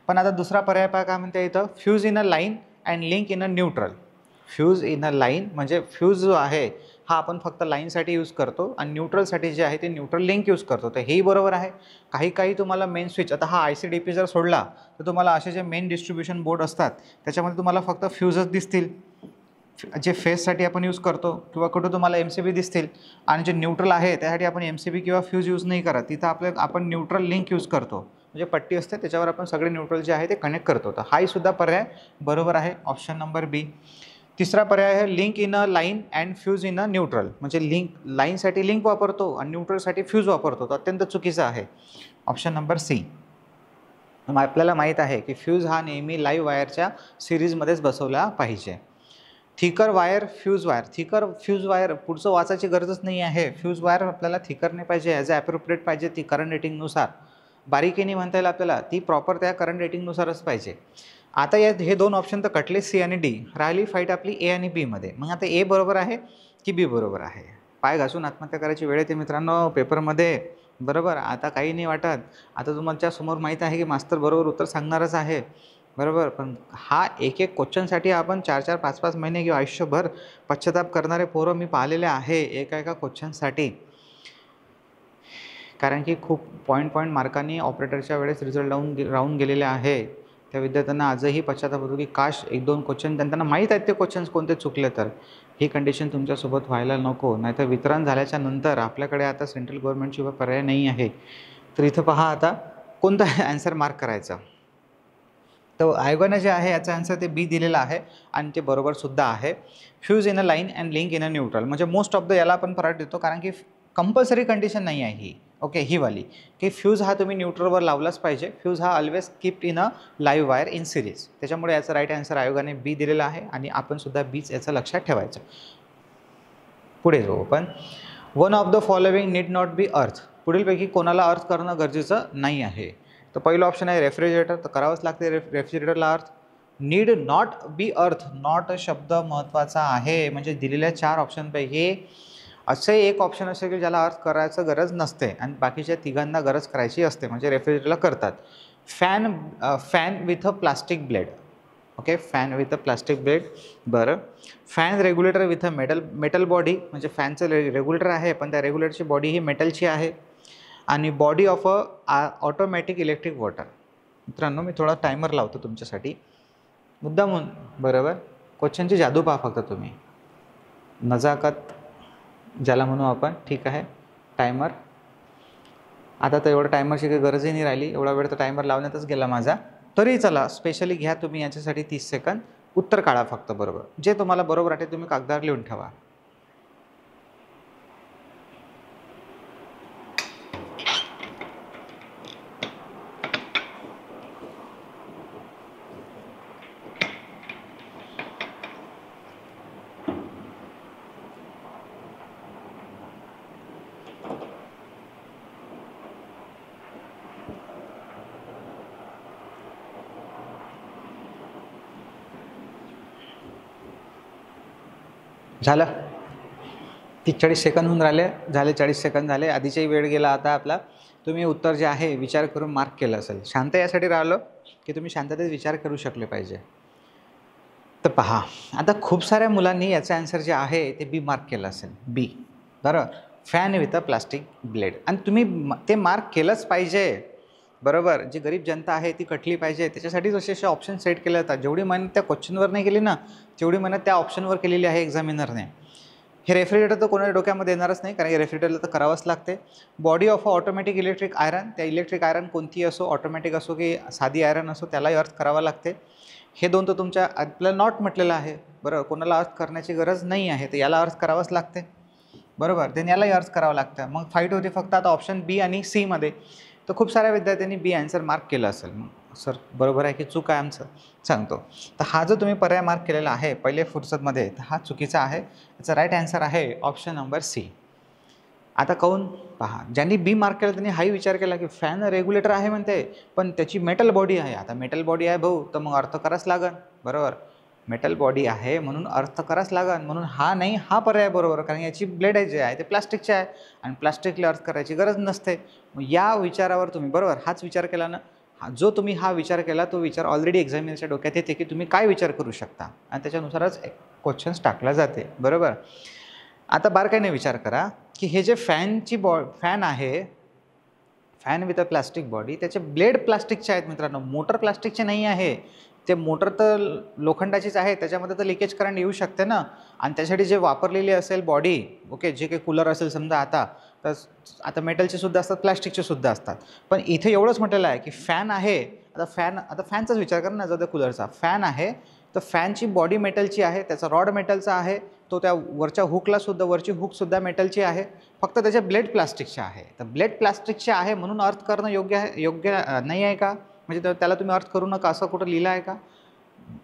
Speaker 1: पण आता दुसरा पर्याय पहा काय म्हणते इथं, fuse in a line and link in a neutral. Fuse in a line म्हणजे फ्यूज जो आहे हा आपण फक्त लाईनसाठी यूज करतो आणि न्यूट्रलसाठी जे आहे ते न्यूट्रल लिंक यूज करतो. तर हेही बरोबर आहे. काही तुम्हाला मेन स्विच, आता हा ICDP जर सोडला तर तुम्हाला असे जे मेन डिस्ट्रीब्युशन बोर्ड असतात त्याच्यामध्ये तुम्हाला फक्त फ्यूजच दिसतील. जे फेससाठी आपण यूज करतो किंवा कुठं तुम्हाला MCB दिसतील आणि जे न्यूट्रल आहे त्यासाठी आपण MCB किंवा फ्यूज यूज नाही करत, तिथं आपण न्यूट्रल लिंक यूज करतो, म्हणजे पट्टी असते त्याच्यावर आपण सगळे न्यूट्रल जे आहे ते कनेक्ट करतो. तर हाही सुद्धा पर्याय बरोबर आहे, ऑप्शन नंबर बी. तिसरा पर्याय आहे link in a line and fuse in a neutral, म्हणजे लिंक लाईनसाठी लिंक वापरतो आणि न्यूट्रलसाठी फ्यूज वापरतो, तर अत्यंत चुकीचं आहे, ऑप्शन नंबर सी. आपल्याला माहीत आहे की फ्यूज हा नेहमी लाईव्ह वायरच्या सिरीजमध्येच बसवला पाहिजे. Thicker wire, fuse wire, thicker fuse wire पुढचं वाचायची गरजच नाही आहे. फ्यूज वायर आपल्याला थिकर नाही पाहिजे, ॲज अ ॲप्रोप्रिएट पाहिजे ती करंट रेटिंगनुसार, बारीकीने म्हणता येईल आपल्याला, ती प्रॉपर त्या करंट रेटिंगनुसारच पाहिजे. आता हे दोन ऑप्शन तर कटले, सी आणि डी. राहिली फाईट आपली ए आणि बीमध्ये. मग आता ए बरोबर आहे की बी बरोबर आहे? पाय घासून आत्महत्या करायची वेळ येते मित्रांनो पेपरमध्ये, बरोबर. आता काही नाही वाटत, आता तुमच्या समोर माहीत आहे की मास्तर बरोबर उत्तर सांगणारच आहे, बरोबर. पण हा एक एक क्वेश्चनसाठी आपण 4-4, 5-5 महिने किंवा आयुष्यभर पश्चाताप करणारे पोरं मी पाहिलेले आहे एका क्वेश्चनसाठी. कारण की खूप पॉईंट मार्कांनी ऑपरेटरच्या वेळेस रिझल्ट राहून गेलेले आहे. त्या विद्यार्थ्यांना आजही पश्चाताप होतो की काश 1-2 क्वेश्चन त्यांना माहीत आहेत ते क्वेश्चन्स कोणते चुकले तर. ही कंडिशन तुमच्यासोबत व्हायला नको, नाहीतर वितरण झाल्याच्या नंतर आपल्याकडे आता सेंट्रल गव्हर्नमेंटशिवाय पर्याय नाही आहे. तर इथं पहा आता कोणता ॲन्सर मार्क करायचा. तर आयोगानं जे आहे याचा आन्सर ते बी दिलेला आहे आणि ते बरोबरसुद्धा आहे. Fuse in a line and link in a neutral, म्हणजे मोस्ट ऑफ द याला आपण परत देतो कारण की कंपल्सरी कंडिशन नाही आहे ही. ओके, ही वाली की फ्यूज हा तुम्ही न्यूट्रलवर लावलाच पाहिजे. फ्यूज हा always keeped in a live wire in series. त्याच्यामुळे याचा राईट आन्सर आयोगाने बी दिलेला आहे आणि आपण सुद्धा बीच याचं लक्षात ठेवायचं. पुढे जाऊ आपण. One of the following need not be अर्थ. पुढीलपैकी कोणाला अर्थ करणं गरजेचं नाही आहे? तर पहिलं ऑप्शन आहे रेफ्रिजरेटर, तर करावंच लागते रेफ्रिजरेटरला अर्थ. नीड नॉट बी अर्थ, नॉट शब्द महत्त्वाचा आहे, म्हणजे दिलेल्या 4 ऑप्शनपैकी असे एक ऑप्शन असेल की ज्याला अर्थ करायचं गरज नसते आणि बाकीच्या तिघांना गरज करायची असते, म्हणजे रेफ्रिजरेटरला करतात. Fan with a plastic blade. Okay, fan with a plastic blade. बरं. Fan regulator with a metal body, म्हणजे फॅनचं रेग्युलेटर आहे पण त्या रेग्युलेटरची बॉडी ही मेटलची आहे. आणि body of a automatic electric water. मित्रांनो मी थोडा टायमर लावतो तुमच्यासाठी मुद्दामून, बरोबर. क्वेश्चनची जादू पहा फक्त तुम्ही, नजाकत ज्याला म्हणू आपण, ठीक आहे. टायमर आता तर एवढं टायमरची काही गरजही नाही राहिली, एवढा वेळ तर टायमर लावण्यातच गेला माझा. तरी चला स्पेशली घ्या तुम्ही याच्यासाठी 30 सेकंद, उत्तर काढा फक्त बरोबर. जे तुम्हाला बरोबर वाटेल तुम्ही कागदावर लिहून ठेवा. झालं, 40 सेकंद होऊन झाले 40 सेकंद झाले. आधीचाही वेळ गेला आता आपला. तुम्ही उत्तर जे आहे विचार करून मार्क केलं असेल. शांत यासाठी राहिलो की तुम्ही शांततेत विचार करू शकले पाहिजे. तर पहा आता खूप साऱ्या मुलांनी याचं आन्सर जे आहे ते बी मार्क केलं असेल. बी, बरं. Fan with a plastic blade, आणि तुम्ही ते मार्क केलंच पाहिजे, बरोबर. जी गरीब जनता आहे ती कटली पाहिजे, त्याच्यासाठीच असे ऑप्शन सेट केले जातात. जेवढी मेहनत त्या क्वेश्चनवर नाही केली ना, तेवढी मेहनत त्या ऑप्शनवर केलेली आहे एक्झामिनरने. हे रेफ्रिजरेटर तर कोणाच्या डोक्यामध्ये येणारच नाही, कारण रेफ्रिजरेटरला तर करावंच लागते. Body of automatic electric iron, त्या इलेक्ट्रिक आयरन कोणतीही असो, ऑटोमॅटिक असो की साधी आयरन असो, त्यालाही अर्थ करावा लागते. हे दोन तर तुमच्या आपल्याला नॉट म्हटलेलं आहे, बरोबर. कोणाला अर्थ करण्याची गरज नाही आहे, तर याला अर्थ करावाच लागते, बरोबर. देन यालाही अर्थ करावं लागतं. मग फाईट होते फक्त आता ऑप्शन बी आणि सीमध्ये. तर खूप साऱ्या विद्यार्थ्यांनी बी आन्सर मार्क केलं असेल. मग सर बरोबर आहे की चूक आहे आमचं, सांगतो. तर हा जो तुम्ही पर्याय मार्क केलेला आहे पहिले फुरसतमध्ये, तर हा चुकीचा आहे. याचा राईट आन्सर आहे ऑप्शन नंबर सी. आता काहून पहा, ज्यांनी बी मार्क केलं त्यांनी हाही विचार केला की फॅन रेग्युलेटर आहे म्हणते, पण त्याची मेटल बॉडी आहे. आता मेटल बॉडी आहे भाऊ, तर मग अर्थ करावंच लागन, बरोबर. मेटल बॉडी आहे म्हणून अर्थ करावंच लागन, म्हणून हा नाही हा पर्याय बरोबर, कारण याची ब्लेड जे आहे ते प्लास्टिकचे आहे आणि प्लास्टिकला अर्थ करायची गरज नसते. मग या विचारावर तुम्ही, बरोबर, हाच विचार केला ना, जो तुम्ही हा विचार केला तो विचार ऑलरेडी एक्झामिनरच्या डोक्यात येते की तुम्ही काय विचार करू शकता आणि त्याच्यानुसारच क्वेश्चन्स टाकला जाते, बरोबर. आता बारकाईने विचार करा की हे जे फॅन आहे, fan with a plastic body, त्याचे ब्लेड प्लास्टिकचे आहेत मित्रांनो, मोटर प्लास्टिकचे नाही आहे. ते मोटर तर लोखंडाचीच आहे, त्याच्यामध्ये तर लिकेज करंट येऊ शकते ना. आणि त्यासाठी जे वापरलेली असेल बॉडी, ओके, जे काही कूलर असेल समजा तर आता मेटलचे सुद्धा असतात, प्लास्टिकचे सुद्धा असतात. पण इथे एवढंच म्हटलेलं आहे की फॅन आहे. आता फॅनचाच विचार करा ना, जर कूलरचा फॅन आहे तर फॅनची बॉडी मेटलची आहे, त्याचा रॉड मेटलचा आहे, तो त्या वरच्या हुकलासुद्धा, वरची हुकसुद्धा मेटलची आहे, फक्त त्याचे ब्लेड प्लास्टिकचे आहे. तर ब्लेड प्लास्टिकचे आहे म्हणून अर्थ करणं योग्य नाही आहे का? म्हणजे त्याला तुम्ही अर्थ करू नका असं कुठं लिहिलं आहे का?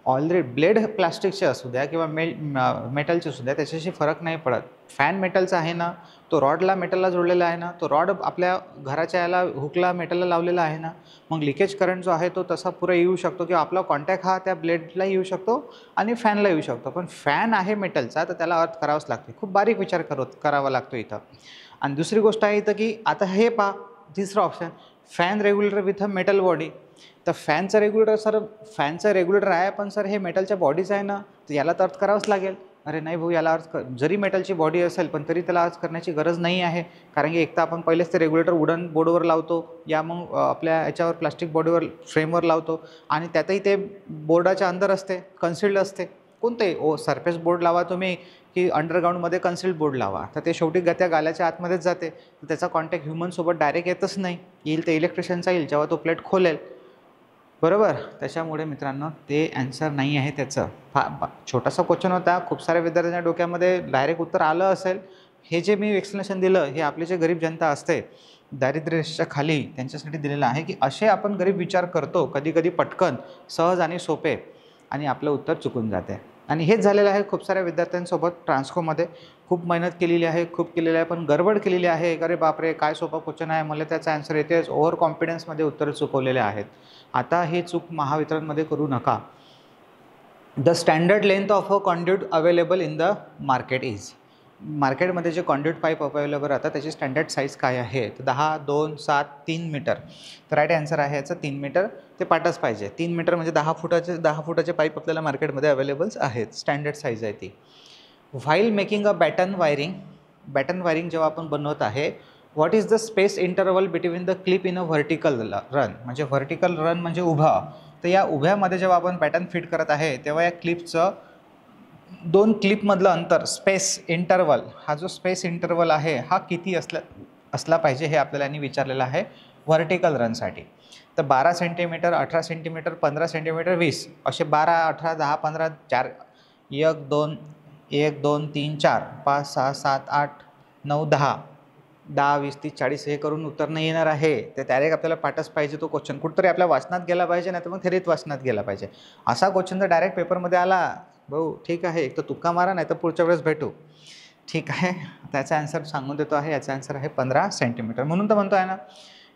Speaker 1: ऑलरेडी ब्लेड प्लास्टिकचे असू द्या किंवा मेटलचे असू द्या, त्याच्याशी फरक नाही पडत. फॅन मेटलचा आहे ना, तो रॉडला मेटलला जोडलेला आहे ना, तो रॉड आपल्या घराच्या याला हुकला मेटलला लावलेला आहे ना, मग लिकेज करंट जो आहे तो तसा पुरा येऊ शकतो किंवा आपला कॉन्टॅक्ट हा त्या ब्लेडला येऊ शकतो आणि फॅनला येऊ शकतो. पण फॅन आहे मेटलचा तर त्याला अर्थ करावाच लागते. खूप बारीक विचार करावा लागतो इथं. आणि दुसरी गोष्ट आहे इथं की आता हे पहा, तिसरं option, fan regulator with a metal body. तर फॅनचं रेग्युलेटर आहे, पण सर हे मेटलच्या बॉडीच आहे ना, तर याला तर अर्थ करावाच लागेल. अरे नाही भाऊ, याला अर्थ जरी मेटलची बॉडी असेल पण तरी त्याला अर्थ करण्याची गरज नाही आहे. कारण की एक तर आपण पहिलेच ते रेग्युलेटर वुडन बोर्डवर लावतो या मग आपल्या याच्यावर प्लास्टिक बॉडीवर फ्रेमवर लावतो आणि त्यातही ते बोर्डाच्या अंदर असते, कन्सिल्ड असते. कोणतंही सरफेस बोर्ड लावा तुम्ही की अंडरग्राऊंडमध्ये कन्सिल्ड बोर्ड लावा, तर ते शेवटी त्या गाल्याच्या आतमध्येच जाते. तर त्याचा कॉन्टॅक्ट ह्युमनसोबत डायरेक्ट येतच नाही. येईल ते इलेक्ट्रिशियनचा येईल जेव्हा तो प्लेट खोलेल, बरोबर. त्याच्यामुळे मित्रांनो ते ॲन्सर नाही आहे त्याचं. छोटासा क्वेश्चन होता, खूप साऱ्या विद्यार्थ्यांच्या डोक्यामध्ये डायरेक्ट उत्तर आलं असेल. हे जे मी एक्सप्लेनेशन दिलं हे आपली जे गरीब जनता असते दारिद्र्य रेषेच्या खाली, त्यांच्यासाठी दिलेलं आहे की असे आपण गरीब विचार करतो कधी कधी पटकन, सहज आणि सोपे, आणि आपलं उत्तर चुकून जाते. आणि हेच झालेलं आहे खूप साऱ्या विद्यार्थ्यांसोबत. ट्रान्सकोमध्ये खूप मेहनत केलेली आहे, खूप केलेली आहे, पण गडबड केलेली आहे. अरे बापरे, काय सोपा क्वेश्चन आहे, मला त्याचा ॲन्सर येतेच. ओव्हर कॉन्फिडन्समध्ये उत्तरं चुकवलेले आहेत. आता हे चूक महावितरणमध्ये करू नका. The standard length of a conduit available in the market is. मार्केटमध्ये जे कॉन्ड्यूट पाईप अवेलेबल राहतात त्याची स्टँडर्ड साईज काय आहे? तर 10, 2, 7, 3 मीटर. तर राईट आन्सर आहे याचं 3 मीटर. ते पाठच पाहिजे. 3 मीटर म्हणजे 10 फुटाचे पाईप आपल्याला मार्केटमध्ये अवेलेबल्स आहेत. स्टँडर्ड साईज आहे ती. While making a batten wiring जेव्हा आपण बनवत आहे, what is the space interval between the clip in a vertical run. म्हणजे व्हर्टिकल रन म्हणजे उभा. तर या उभ्यामध्ये जेव्हा आपण पॅटर्न फिट करत आहे तेव्हा या क्लिपचं 2 क्लिपमधलं अंतर, स्पेस इंटरवल, हा जो स्पेस इंटरवल आहे हा किती असला पाहिजे हे आपल्याला यांनी विचारलेलं आहे व्हर्टिकल रनसाठी. तर 12 सेंटीमीटर, 18 सेंटीमीटर, 15 सेंटीमीटर, 20 असे 12, 18, 10, 15, 4, 1, 2, 1, 2, 3, 4, 5, 6, 7, 8, 9, 10, 10, 20, 30, 40 हे करून उत्तर नाही येणार आहे. ते डायरेक्ट आपल्याला पाठच पाहिजे. तो क्वेश्चन कुठंतरी आपल्या वाचनात गेला पाहिजे, नाही तर मग थेरीत वाचनात गेला पाहिजे. असा क्वेश्चन जर डायरेक्ट पेपरमध्ये आला, भाऊ ठीक आहे, एक तर तुक्का मारा, नाही तर पुढच्या वेळेस भेटू. ठीक आहे, त्याचा ॲन्सर सांगून देतो आहे. याचा ॲन्सर आहे 15 सेंटीमीटर. म्हणून तर म्हणतो आहे ना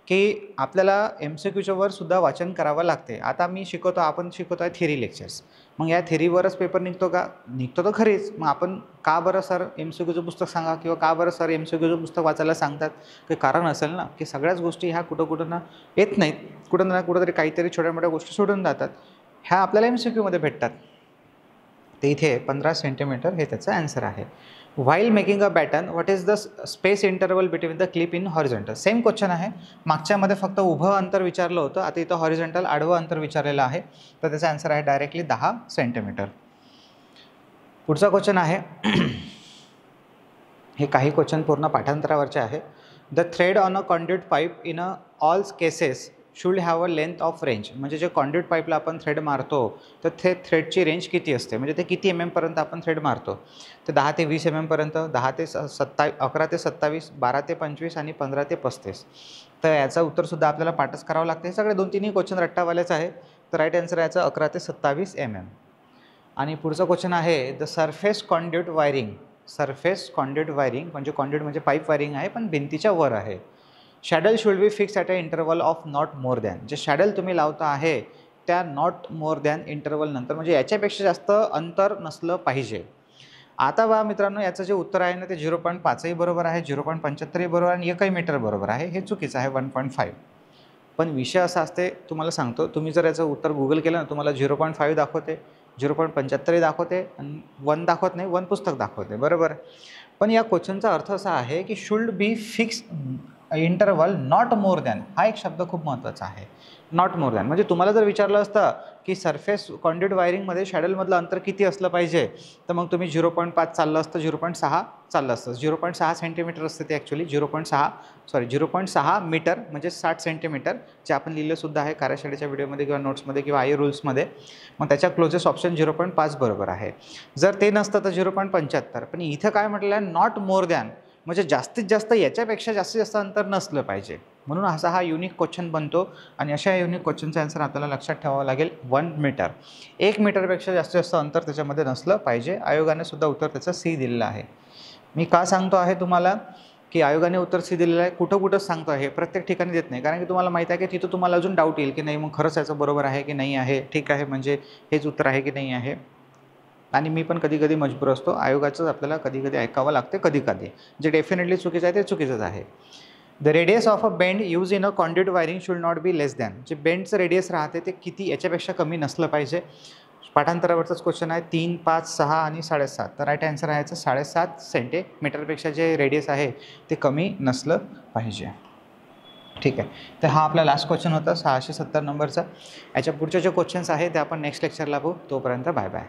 Speaker 1: की आपल्याला MCQच्या वर सुद्धा वाचन करावं लागते. आता आपण शिकवतो आहे थेरी लेक्चर्स. मग या थेरीवरच पेपर निघतो का? निघतो तर खरीच. मग आपण का बरं सर MCQचं पुस्तक सांगा किंवा का बरं सर MCQचं पुस्तक वाचायला सांगतात? काही कारण असेल ना, की सगळ्याच गोष्टी ह्या कुठं ना येत नाहीत. कुठं ना कुठंतरी काहीतरी छोट्या मोठ्या गोष्टी सोडून जातात. ह्या आपल्याला MCQमध्ये भेटतात. तर इथे 15 सेंटीमीटर हे त्याचं ॲन्सर आहे. While making a batten, what is the space interval between the clip in horizontal. Same question आहे. मागच्यामध्ये फक्त उभं अंतर विचारलं होतं, आता इथं हॉरिझॉन्टल आडवं अंतर विचारलेलं आहे. तर त्याचा ॲन्सर आहे डायरेक्टली 10 सेंटीमीटर. पुढचा क्वेश्चन आहे हे काही क्वेश्चन पूर्ण पाठांतरावरचे आहे. The thread on a conduit pipe in a all cases should have a length of range. म्हणजे जे कॉन्ड्यूट पाईपला आपण थ्रेड मारतो तर ते थ्रेडची रेंज किती असते, म्हणजे ते किती MM पर्यंत आपण थ्रेड मारतो? तर 10 ते 20 MM पर्यंत, 11 ते 27, 12 ते 25 आणि 15 ते 35. तर याचं उत्तरसुद्धा आपल्याला पाठच करावं लागतं. हे सगळे 2-3 क्वेश्चन रट्टावालेच आहे. तर राईट आन्सर याचं 11 ते 27 MM. आणि पुढचा क्वेश्चन आहे the surface conduit wiring. Surface conduit wiring म्हणजे कॉन्ड्यूट म्हणजे पाईप वायरिंग आहे पण भिंतीच्या वर आहे. Saddle should be fix at a interval of not more than. जे शॅडल तुम्ही लावता आहे त्या नॉट मोर दॅन इंटरवल नंतर, म्हणजे याच्यापेक्षा जास्त अंतर नसलं पाहिजे. आता बा मित्रांनो, याचं जे उत्तर आहे ना ते 0.5ही बरोबर आहे, 0.75ही बरोबर आणि 1 मीटर बरोबर आहे. हे चुकीचं आहे, 1.5. पण विषय असा असते, तुम्हाला सांगतो, तुम्ही जर याचं उत्तर गुगल केलं ना, तुम्हाला 0.5 दाखवते, 0.75 दाखवते आणि 1 दाखवत नाही, 1 पुस्तक दाखवते, बरोबर. पण या क्वेश्चनचा अर्थ असा आहे की should be fix interval not more than, हा एक शब्द खूप महत्त्वाचा आहे. नॉट मोर दॅन म्हणजे तुम्हाला जर विचारलं असतं की सरफेस कॉन्ड्युइट वायरिंगमध्ये शॅडलमधलं अंतर किती असलं पाहिजे, तर मग तुम्ही 0.5 चाललं असतं, 0.6 चाललं असतं. 0.6 सेंटीमीटर असते ते ॲक्च्युली 0.6 मीटर म्हणजे 60 सेंटीमीटर, जे आपण लिहिलंसुद्धा आहे कार्यशाळेच्या व्हिडिओमध्ये किंवा नोट्समध्ये किंवा आय रूल्समध्ये. मग त्याच्या क्लोजेस्ट ऑप्शन 0.5 बरोबर आहे. जर ते नसतं तर 0.75. पण इथं काय म्हटलं आहे, नॉट मोर दॅन म्हणजे जास्तीत जास्त याच्यापेक्षा जास्तीत जास्त अंतर नसलं पाहिजे. म्हणून असा हा युनिक क्वेश्चन बनतो आणि अशा युनिक क्वेश्चनचा आन्सर आपल्याला लक्षात ठेवावं लागेल 1 मीटर. 1 मीटरपेक्षा जास्तीत जास्त अंतर त्याच्यामध्ये नसलं पाहिजे. आयोगाने सुद्धा उत्तर त्याचं सी दिलेलं आहे. मी का सांगतो आहे तुम्हाला की आयोगाने उत्तर सी दिलेलं आहे, कुठंच सांगतो आहे, प्रत्येक ठिकाणी देत नाही. कारण की तुम्हाला माहीत आहे की तिथं तुम्हाला अजून डाऊट येईल की नाही मग खरंच याचं बरोबर आहे की नाही आहे, ठीक आहे म्हणजे हेच उत्तर आहे की नाही आहे. आणि मी पण कधी मजबूर असतो, आयोगाचंच आपल्याला कधी ऐकावं लागते कधी. जे डेफिनेटली चुकीचं आहे ते चुकीचंच आहे. The radius of a bend use in a conduit wiring should not be less than, जे बेंडचं रेडियस राहते ते किती याच्यापेक्षा कमी नसलं पाहिजे. पाठांतरावरचाच क्वेश्चन आहे. 3, 5, 6 आणि 7.5. तर राईट आन्सर आहे याचं 7.5 सेंटीमीटरपेक्षा जे रेडियस आहे ते कमी नसलं पाहिजे. ठीक आहे. तर हा आपला लास्ट क्वेश्चन होता 670 नंबरचा. याच्या पुढचे जे क्वेश्चन्स आहेत ते आपण नेक्स्ट लेक्चरला बघू. तोपर्यंत बाय बाय.